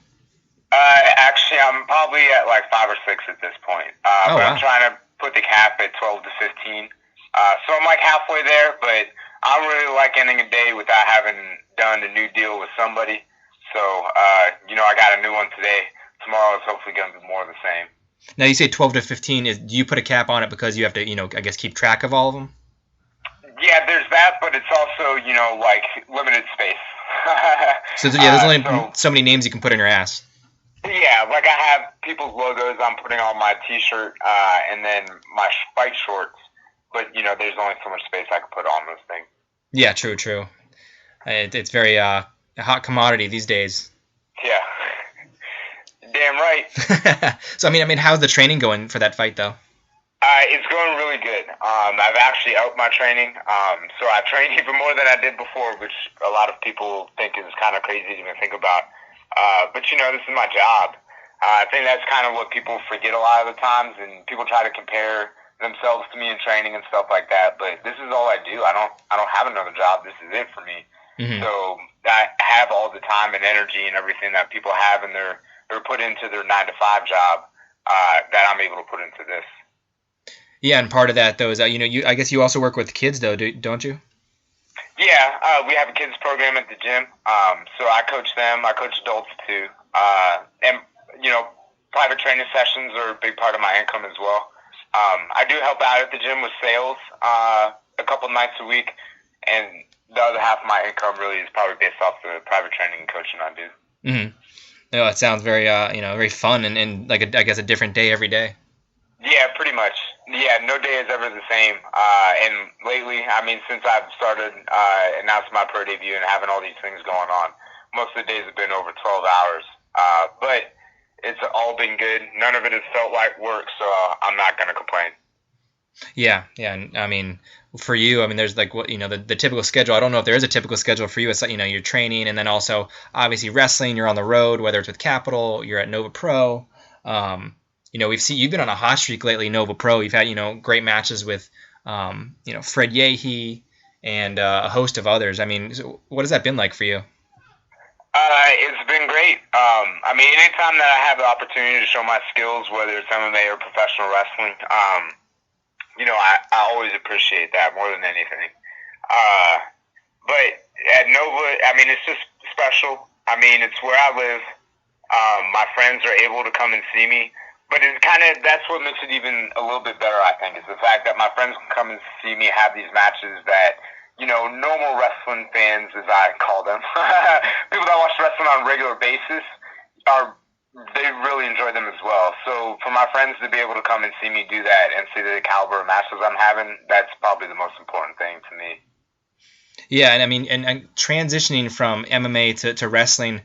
Actually, I'm probably at like 5 or 6 at this point. But wow. I'm trying to put the cap at 12 to 15. So I'm like halfway there, but I don't really like ending a day without having done a new deal with somebody. So, I got a new one today. Tomorrow is hopefully going to be more of the same. Now, you say 12 to 15. Do you put a cap on it because you have to, I guess, keep track of all of them? Yeah, there's that, but it's also, like limited space. So, there's only so many names you can put in your ass. Yeah, like I have people's logos I'm putting on my T-shirt and then my fight shorts, but, there's only so much space I can put on those things. Yeah, true. It's very a hot commodity these days. Yeah. Damn right. So I mean, how's the training going for that fight though? It's going really good. I've actually upped my training. So I train even more than I did before, which a lot of people think is kind of crazy to even think about. But this is my job. I think that's kind of what people forget a lot of the times, and people try to compare themselves to me in training and stuff like that. But this is all I do. I don't have another job. This is it for me. Mm-hmm. So I have all the time and energy and everything that people have in their put into their 9-to-5 job that I'm able to put into this. Yeah, and part of that though is that I guess you also work with kids though, don't you? Yeah, we have a kids program at the gym, so I coach them. I coach adults too, and private training sessions are a big part of my income as well. I do help out at the gym with sales a couple nights a week, and the other half of my income really is probably based off the private training and coaching I do. Mm-hmm. No, it sounds very, very fun and like I guess a different day every day. Yeah, pretty much. Yeah, no day is ever the same. And lately, I mean, since I've started announcing my pro debut and having all these things going on, most of the days have been over 12 hours. But it's all been good. None of it has felt like work, so I'm not going to complain. Yeah. And I mean, for you, I mean, there's like what the typical schedule. I don't know if there is a typical schedule for you. It's like you're training, and then also obviously wrestling. You're on the road, whether it's with Capital, you're at Nova Pro. We've seen you've been on a hot streak lately, Nova Pro. You've had great matches with Fred Yehi and a host of others. I mean, so what has that been like for you? It's been great. I mean, anytime that I have the opportunity to show my skills, whether it's MMA or professional wrestling, I always appreciate that more than anything. But at Nova, I mean, it's just special. I mean, it's where I live. My friends are able to come and see me. But it's that's what makes it even a little bit better, I think, is the fact that my friends can come and see me have these matches that, normal wrestling fans, as I call them, people that watch wrestling on a regular basis, they really enjoy them as well. So for my friends to be able to come and see me do that and see the caliber of matches I'm having, that's probably the most important thing to me. Yeah, and I mean, and transitioning from MMA to wrestling,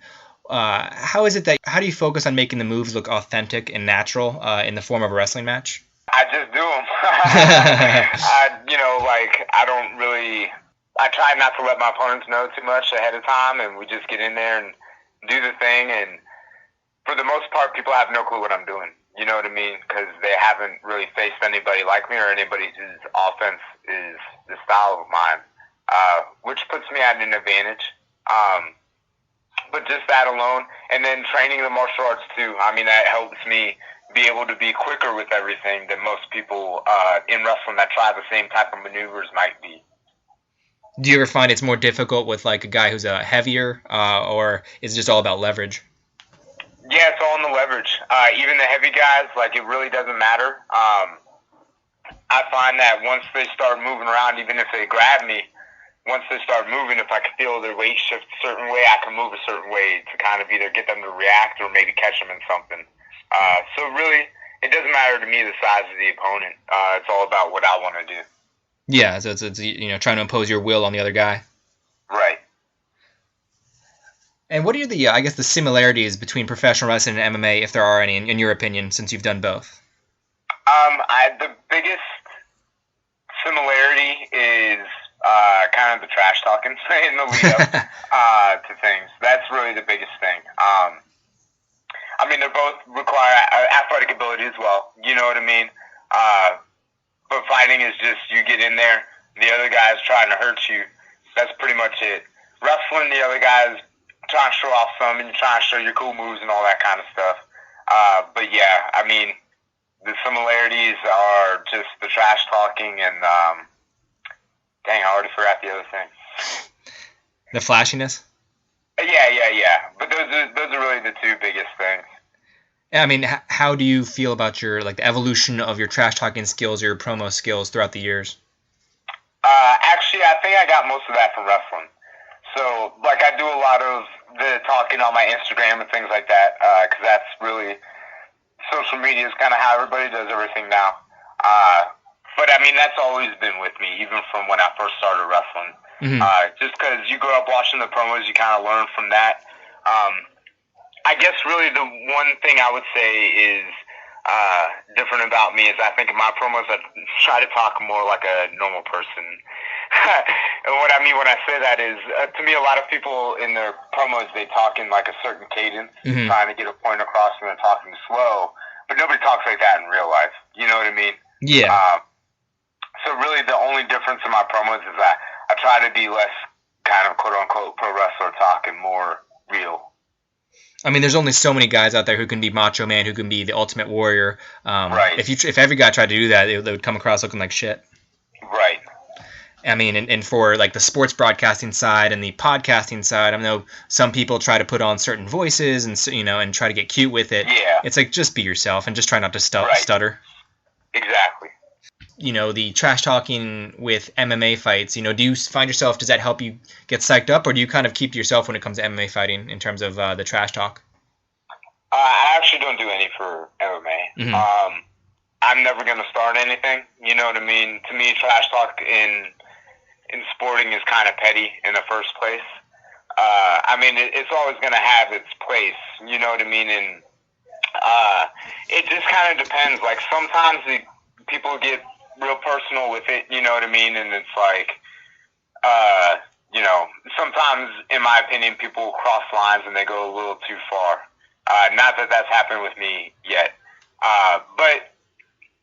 how do you focus on making the moves look authentic and natural in the form of a wrestling match? I just do them. I try not to let my opponents know too much ahead of time, and we just get in there and do the thing. And for the most part, people have no clue what I'm doing. You know what I mean? Because they haven't really faced anybody like me or anybody whose offense is the style of mine, which puts me at an advantage. But just that alone, and then training the martial arts too. I mean, that helps me be able to be quicker with everything than most people in wrestling that try the same type of maneuvers might be. Do you ever find it's more difficult with like a guy who's heavier, or is it just all about leverage? Yeah, it's all in the leverage. Even the heavy guys, like, it really doesn't matter. I find that once they start moving around, even if they grab me, once they start moving, if I can feel their weight shift a certain way, I can move a certain way to kind of either get them to react or maybe catch them in something. So really, it doesn't matter to me the size of the opponent. It's all about what I want to do. Yeah, so it's trying to impose your will on the other guy. Right. And what are the similarities between professional wrestling and MMA, if there are any, in your opinion, since you've done both? The biggest similarity is kind of the trash talking in the lead up to things. That's really the biggest thing. I mean, they both require athletic ability as well. You know what I mean? But fighting is just you get in there, the other guy's trying to hurt you. That's pretty much it. Wrestling, the other guy's trying to show off some, and you're trying to show your cool moves and all that kind of stuff. But yeah, I mean, the similarities are just the trash talking and dang, I already forgot the other thing. The flashiness? Yeah. But those are really the two biggest things. I mean, how do you feel about your the evolution of your trash talking skills or your promo skills throughout the years? Actually, I think I got most of that from wrestling. So, I do a lot of the talking on my Instagram and things like that, because that's really, social media is kind of how everybody does everything now. But, I mean, that's always been with me, even from when I first started wrestling. Mm-hmm. Just because you grow up watching the promos, you kind of learn from that. I guess really the one thing I would say is different about me is I think in my promos I try to talk more like a normal person. And what I mean when I say that is, to me, a lot of people in their promos, they talk in like a certain cadence, mm-hmm. trying to get a point across and they're talking slow. But nobody talks like that in real life. You know what I mean? Yeah. So really the only difference in my promos is that I try to be less kind of quote-unquote pro wrestler talk and more real. I mean, there's only so many guys out there who can be Macho Man, who can be the Ultimate Warrior. Right. If every guy tried to do that, they would come across looking like shit. Right. I mean, and for the sports broadcasting side and the podcasting side, I know some people try to put on certain voices and and try to get cute with it. Yeah. It's just be yourself and just try not to stutter. Exactly. The trash talking with MMA fights, do you find yourself, does that help you get psyched up, or do you kind of keep to yourself when it comes to MMA fighting in terms of the trash talk? I actually don't do any for MMA. Mm-hmm. I'm never going to start anything. You know what I mean? To me, trash talk in sporting is kind of petty in the first place. I mean, it's always going to have its place. You know what I mean? And it just kind of depends. Sometimes people get real personal with it, you know what I mean? And it's sometimes, in my opinion, people cross lines and they go a little too far. Not that that's happened with me yet. But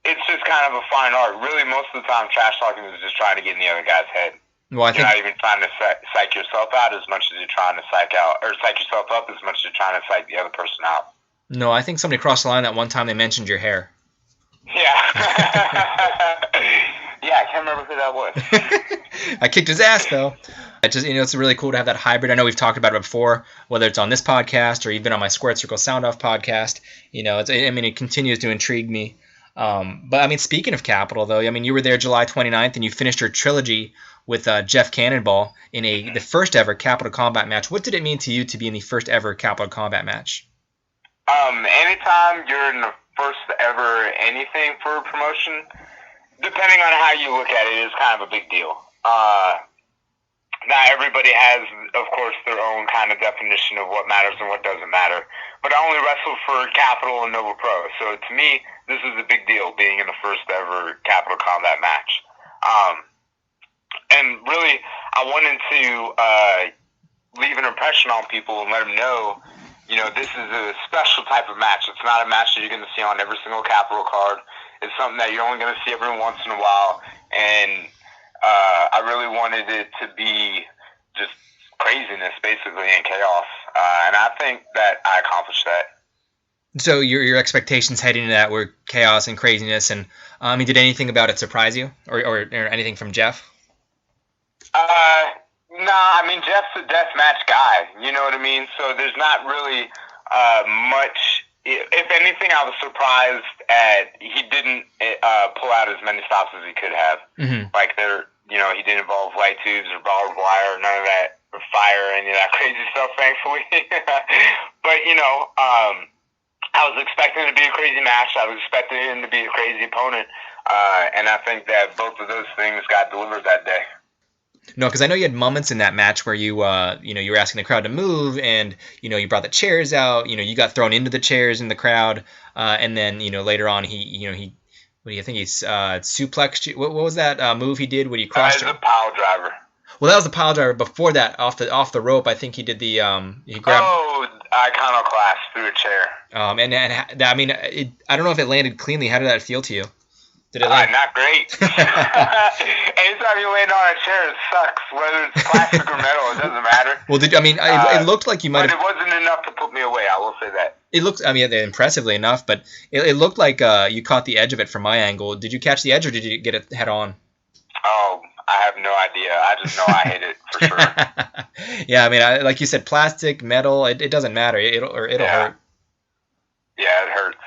it's just kind of a fine art. Really, most of the time, trash talking is just trying to get in the other guy's head. Well, I think you're not even trying to psych yourself out as much as you're trying to psych yourself up as much as you're trying to psych the other person out. No, I think somebody crossed the line that one time they mentioned your hair. Yeah. Yeah, I can't remember who that was. I kicked his ass, though. It's really cool to have that hybrid. I know we've talked about it before, whether it's on this podcast or even on my Squared Circle Sound Off podcast. It continues to intrigue me. But, speaking of Capital, though, you were there July 29th, and you finished your trilogy with Jeff Cannonball in the first ever Capital Combat match. What did it mean to you to be in the first ever Capital Combat match? Anytime you're in the first ever anything for a promotion, depending on how you look at it, is kind of a big deal. Not everybody has, of course, their own kind of definition of what matters and what doesn't matter. But I only wrestled for Capital and Nova Pro, so to me, this is a big deal, being in the first ever Capital Combat match. And really, I wanted to leave an impression on people and let them know, this is a special type of match. It's not a match that you're going to see on every single Capital card. It's something that you're only going to see every once in a while. And I really wanted it to be just craziness, basically, and chaos. And I think that I accomplished that. So your expectations heading into that were chaos and craziness, and did anything about it surprise you, or anything from Jeff? Nah, Jeff's a deathmatch guy. You know what I mean? So there's not really much. If anything, I was surprised at he didn't pull out as many stops as he could have. Mm-hmm. Like he didn't involve light tubes or barbed wire, none of that, or fire, any of that crazy stuff, thankfully. But I was expecting it to be a crazy match. I was expecting him to be a crazy opponent, and I think that both of those things got delivered that day. No, because I know you had moments in that match where you were asking the crowd to move, and you brought the chairs out. You got thrown into the chairs in the crowd, and then later on he suplexed you. What was that move he did when he crossed? A pile driver. Well, that was the pile driver. Before that, off the rope, I think he did the he grabbed. Oh, iconoclast through a chair. I don't know if it landed cleanly. How did that feel to you? Did it land? Not great. Anytime you land on a chair, it sucks. Whether it's plastic or metal, it doesn't matter. Well, it looked like you might have. But it wasn't enough to put me away. I will say that. It looked, impressively enough, but it looked like you caught the edge of it from my angle. Did you catch the edge, or did you get it head on? Oh, I have no idea. I just know I hit it for sure. Yeah, like you said, plastic, metal, it doesn't matter. It'll hurt. Yeah, it hurts.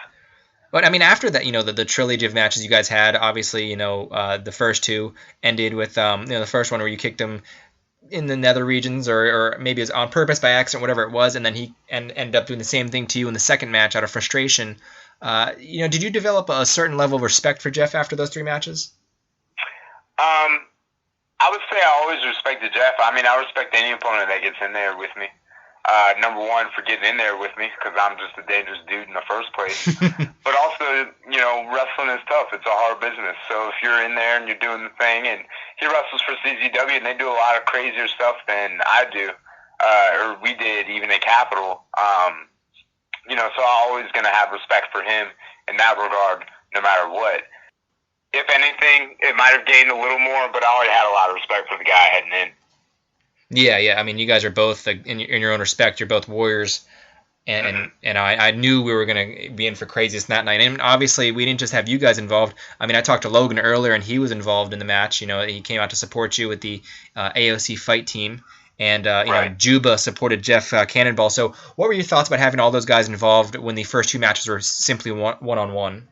But after that, the trilogy of matches you guys had, obviously, the first two ended with, the first one where you kicked him in the nether regions, or maybe it was on purpose, by accident, whatever it was, and then he ended up doing the same thing to you in the second match out of frustration. Did you develop a certain level of respect for Jeff after those three matches? I would say I always respected Jeff. I respect any opponent that gets in there with me. Number one, for getting in there with me, because I'm just a dangerous dude in the first place. But also, wrestling is tough. It's a hard business. So if you're in there and you're doing the thing, and he wrestles for CZW, and they do a lot of crazier stuff than I do, or we did, even at Capitol. So I'm always going to have respect for him in that regard, no matter what. If anything, it might have gained a little more, but I already had a lot of respect for the guy heading in. Yeah. You guys are both, in your own respect, you're both warriors, and I knew we were going to be in for craziest that night. And obviously, we didn't just have you guys involved. I talked to Logan earlier, and he was involved in the match. He came out to support you with the AOC fight team, and right. Juba supported Jeff Cannonball. So what were your thoughts about having all those guys involved when the first two matches were simply one-on-one?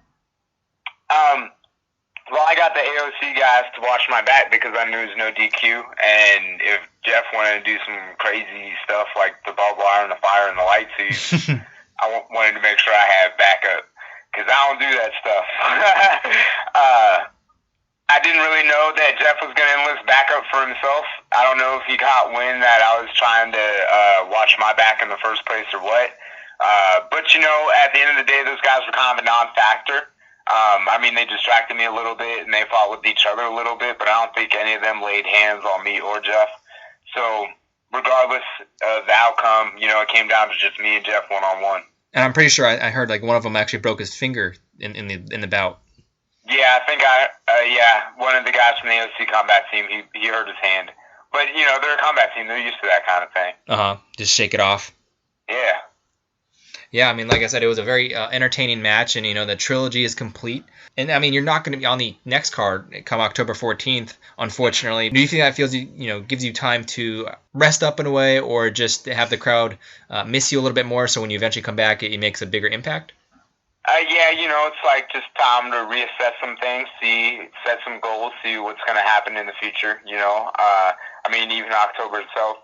Well, I got the AOC guys to watch my back because I knew there was no DQ, and if Jeff wanted to do some crazy stuff like the barbed wire and the fire and the light tubes, I wanted to make sure I had backup, because I don't do that stuff. I didn't really know that Jeff was going to enlist backup for himself. I don't know if he caught wind that I was trying to watch my back in the first place or what. But, at the end of the day, those guys were kind of a non-factor. They distracted me a little bit, and they fought with each other a little bit, but I don't think any of them laid hands on me or Jeff. So, regardless of the outcome, it came down to just me and Jeff one-on-one. And I'm pretty sure I heard one of them actually broke his finger in the bout. Yeah, I think one of the guys from the AOC combat team, he hurt his hand. But, they're a combat team. They're used to that kind of thing. Just shake it off. Yeah. Yeah, like I said, it was a very entertaining match, and, the trilogy is complete. And, you're not going to be on the next card come October 14th, unfortunately. Do you think that gives you time to rest up in a way, or just have the crowd miss you a little bit more, so when you eventually come back, it makes a bigger impact? It's like just time to reassess some things, set some goals, see what's going to happen in the future, even October itself,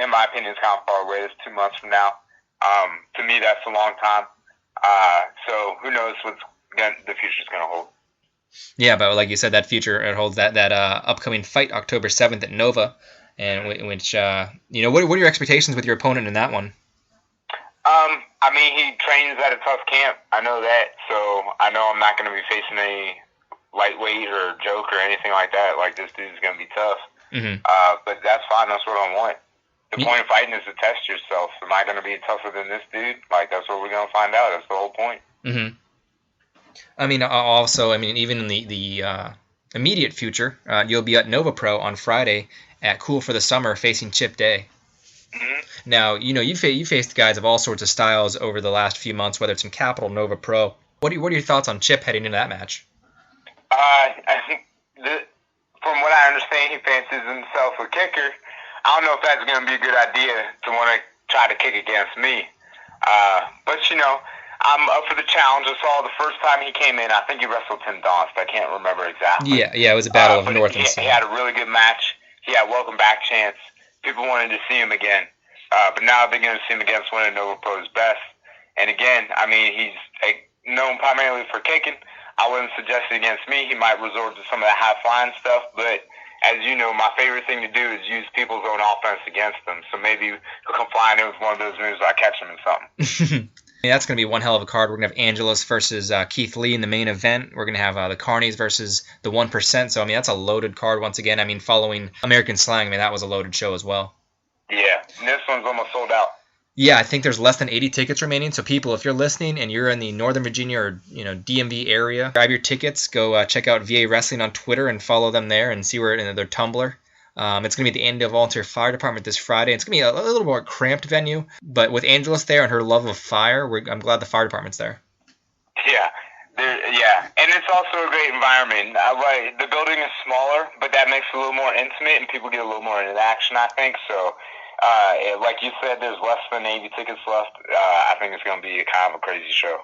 in my opinion, is kind of far away. It's 2 months from now. To me, that's a long time. So who knows what the future's going to hold. Yeah, but like you said, that future, it holds that upcoming fight October 7th at Nova, and which what are your expectations with your opponent in that one? He trains at a tough camp. I know that, so I know I'm not going to be facing any lightweight or joke or anything like that. Like, this dude's going to be tough. Mm-hmm. But that's fine. That's what I want. The point of fighting is to test yourself. Am I going to be tougher than this dude? Like, that's what we're going to find out. That's the whole point. Mm-hmm. I mean, also, I mean, even in the immediate future, you'll be at Nova Pro on Friday at Cool for the Summer facing Chip Day. Mm-hmm. Now, you faced guys of all sorts of styles over the last few months, whether it's in Capital, Nova Pro. What are your thoughts on Chip heading into that match? I think from what I understand, he fancies himself a kicker. I don't know if that's going to be a good idea to want to try to kick against me. But, I'm up for the challenge. I saw the first time he came in, I think he wrestled Tim Donst. I can't remember exactly. Yeah, it was a battle of North and South. He had a really good match. He had a welcome back chance. People wanted to see him again. But now they're going to see him against one of Nova Pro's best. And again, I mean, he's known primarily for kicking. I wouldn't suggest it against me. He might resort to some of the high-flying stuff. But as you know, my favorite thing to do is use people's own offense against them. So maybe he'll come flying in with one of those moves. I catch him in something. Yeah, that's going to be one hell of a card. We're going to have Angelus versus Keith Lee in the main event. We're going to have the Carnies versus the 1%. So, I mean, that's a loaded card once again. I mean, following American Slang, I mean, that was a loaded show as well. Yeah, and this one's almost sold out. Yeah, I think there's less than 80 tickets remaining. So, people, if you're listening and you're in the Northern Virginia or, DMV area, grab your tickets. Go check out VA Wrestling on Twitter and follow them there and see where in their Tumblr. It's going to be at the Annandale Volunteer Fire Department this Friday. It's going to be a little more cramped venue, but with Angelus there and her love of fire, I'm glad the fire department's there. Yeah, and it's also a great environment. The building is smaller, but that makes it a little more intimate, and people get a little more interaction, I think. So, like you said, there's less than 80 tickets left. I think it's going to be kind of a crazy show.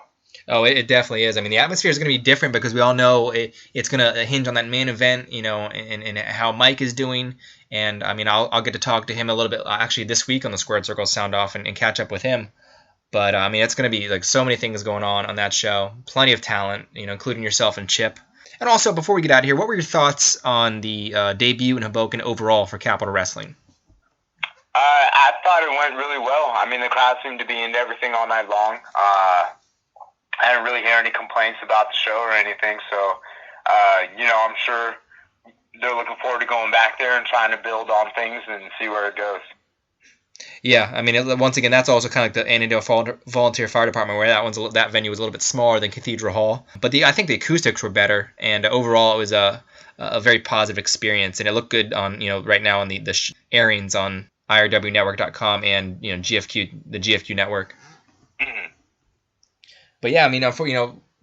Oh, it definitely is. I mean, the atmosphere is going to be different because we all know it's going to hinge on that main event, and how Mike is doing. And, I mean, I'll get to talk to him a little bit, actually, this week on the Squared Circle Sound Off and catch up with him. But, I mean, it's going to be, like, so many things going on that show. Plenty of talent, including yourself and Chip. And also, before we get out of here, what were your thoughts on the debut in Hoboken overall for Capital Wrestling? I thought it went really well. I mean, the crowd seemed to be into everything all night long. I didn't really hear any complaints about the show or anything, so, I'm sure they're looking forward to going back there and trying to build on things and see where it goes. Yeah, I mean, once again, that's also kind of like the Annandale Volunteer Fire Department, where that venue was a little bit smaller than Cathedral Hall. But I think the acoustics were better, and overall it was a very positive experience, and it looked good on, right now on the airings on irwnetwork.com and, the GFQ network. Mm-hmm. But yeah, I mean,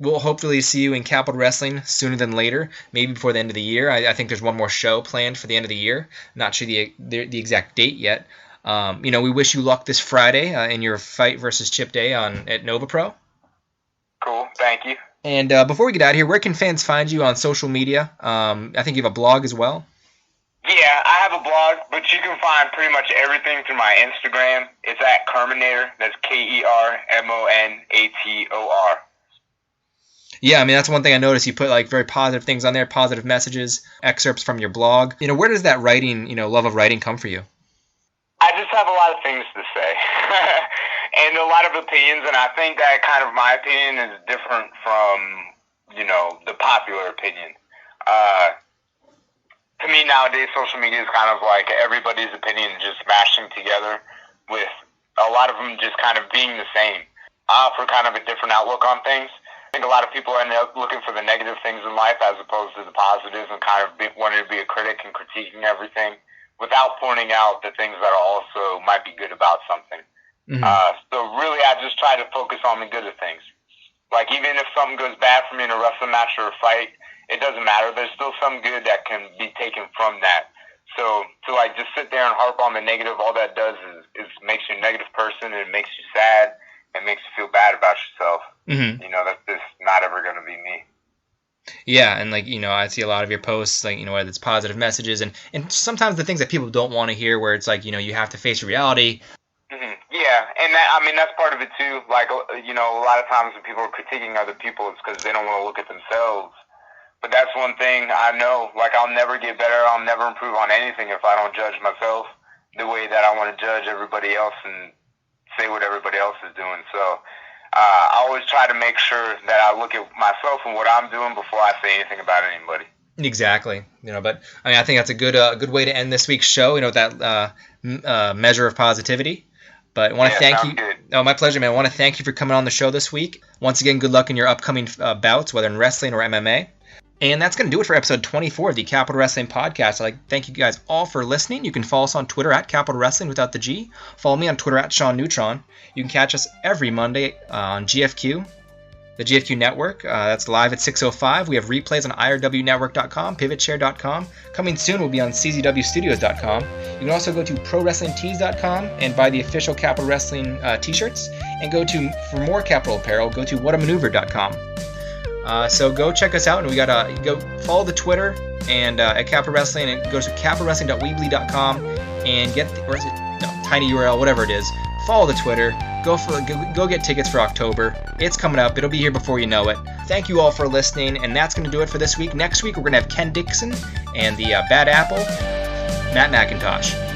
we'll hopefully see you in Capital Wrestling sooner than later, maybe before the end of the year. I think there's one more show planned for the end of the year. Not sure the exact date yet. We wish you luck this Friday in your fight versus Chip Day at Nova Pro. Cool, thank you. And before we get out of here, where can fans find you on social media? I think you have a blog as well. Yeah, I have a blog, but you can find pretty much everything through my Instagram. It's at Kermanator. That's KERMONATOR. Yeah, I mean, that's one thing I noticed. You put, like, very positive things on there, positive messages, excerpts from your blog. Where does that writing, love of writing come for you? I just have a lot of things to say and a lot of opinions, and I think that kind of my opinion is different from, the popular opinion. To me nowadays, social media is kind of like everybody's opinion just mashing together with a lot of them just kind of being the same. I offer kind of a different outlook on things. I think a lot of people end up looking for the negative things in life as opposed to the positives and kind of wanting to be a critic and critiquing everything without pointing out the things that are also might be good about something. Mm-hmm. So really, I just try to focus on the good of things. Like, even if something goes bad for me in a wrestling match or a fight, it doesn't matter. There's still some good that can be taken from that. So to, like, just sit there and harp on the negative, all that does is makes you a negative person, and it makes you sad, and makes you feel bad about yourself. Mm-hmm. That's just not ever going to be me. Yeah, and, like, I see a lot of your posts, like, whether it's positive messages, and sometimes the things that people don't want to hear, where it's like, you have to face reality. Mm-hmm. Yeah, and that's part of it too. Like, a lot of times when people are critiquing other people, it's because they don't want to look at themselves. But that's one thing I know. Like, I'll never get better. I'll never improve on anything if I don't judge myself the way that I want to judge everybody else and say what everybody else is doing. So I always try to make sure that I look at myself and what I'm doing before I say anything about anybody. Exactly. But I mean, I think that's a good way to end this week's show. With that measure of positivity. But I want to thank you. Good. Oh, my pleasure, man. I want to thank you for coming on the show this week. Once again, good luck in your upcoming bouts, whether in wrestling or MMA. And that's going to do it for episode 24 of the Capital Wrestling Podcast. I'd like to thank you guys all for listening. You can follow us on Twitter at Capital Wrestling without the G. Follow me on Twitter at Sean Neutron. You can catch us every Monday on GFQ, the GFQ Network. That's live at 6:05. We have replays on irwnetwork.com, pivotshare.com. Coming soon will be on czwstudios.com. You can also go to prowrestlingtees.com and buy the official Capital Wrestling t-shirts. And for more Capital apparel, go to whatamaneuver.com. So go check us out, and we got go follow the Twitter and at Capital Wrestling, and go to capitalwrestling.weebly.com and get tiny URL, whatever it is. Follow the Twitter. Go get tickets for October. It's coming up. It'll be here before you know it. Thank you all for listening, and that's going to do it for this week. Next week, we're going to have Ken Dixon and the Bad Apple, Matt McIntosh.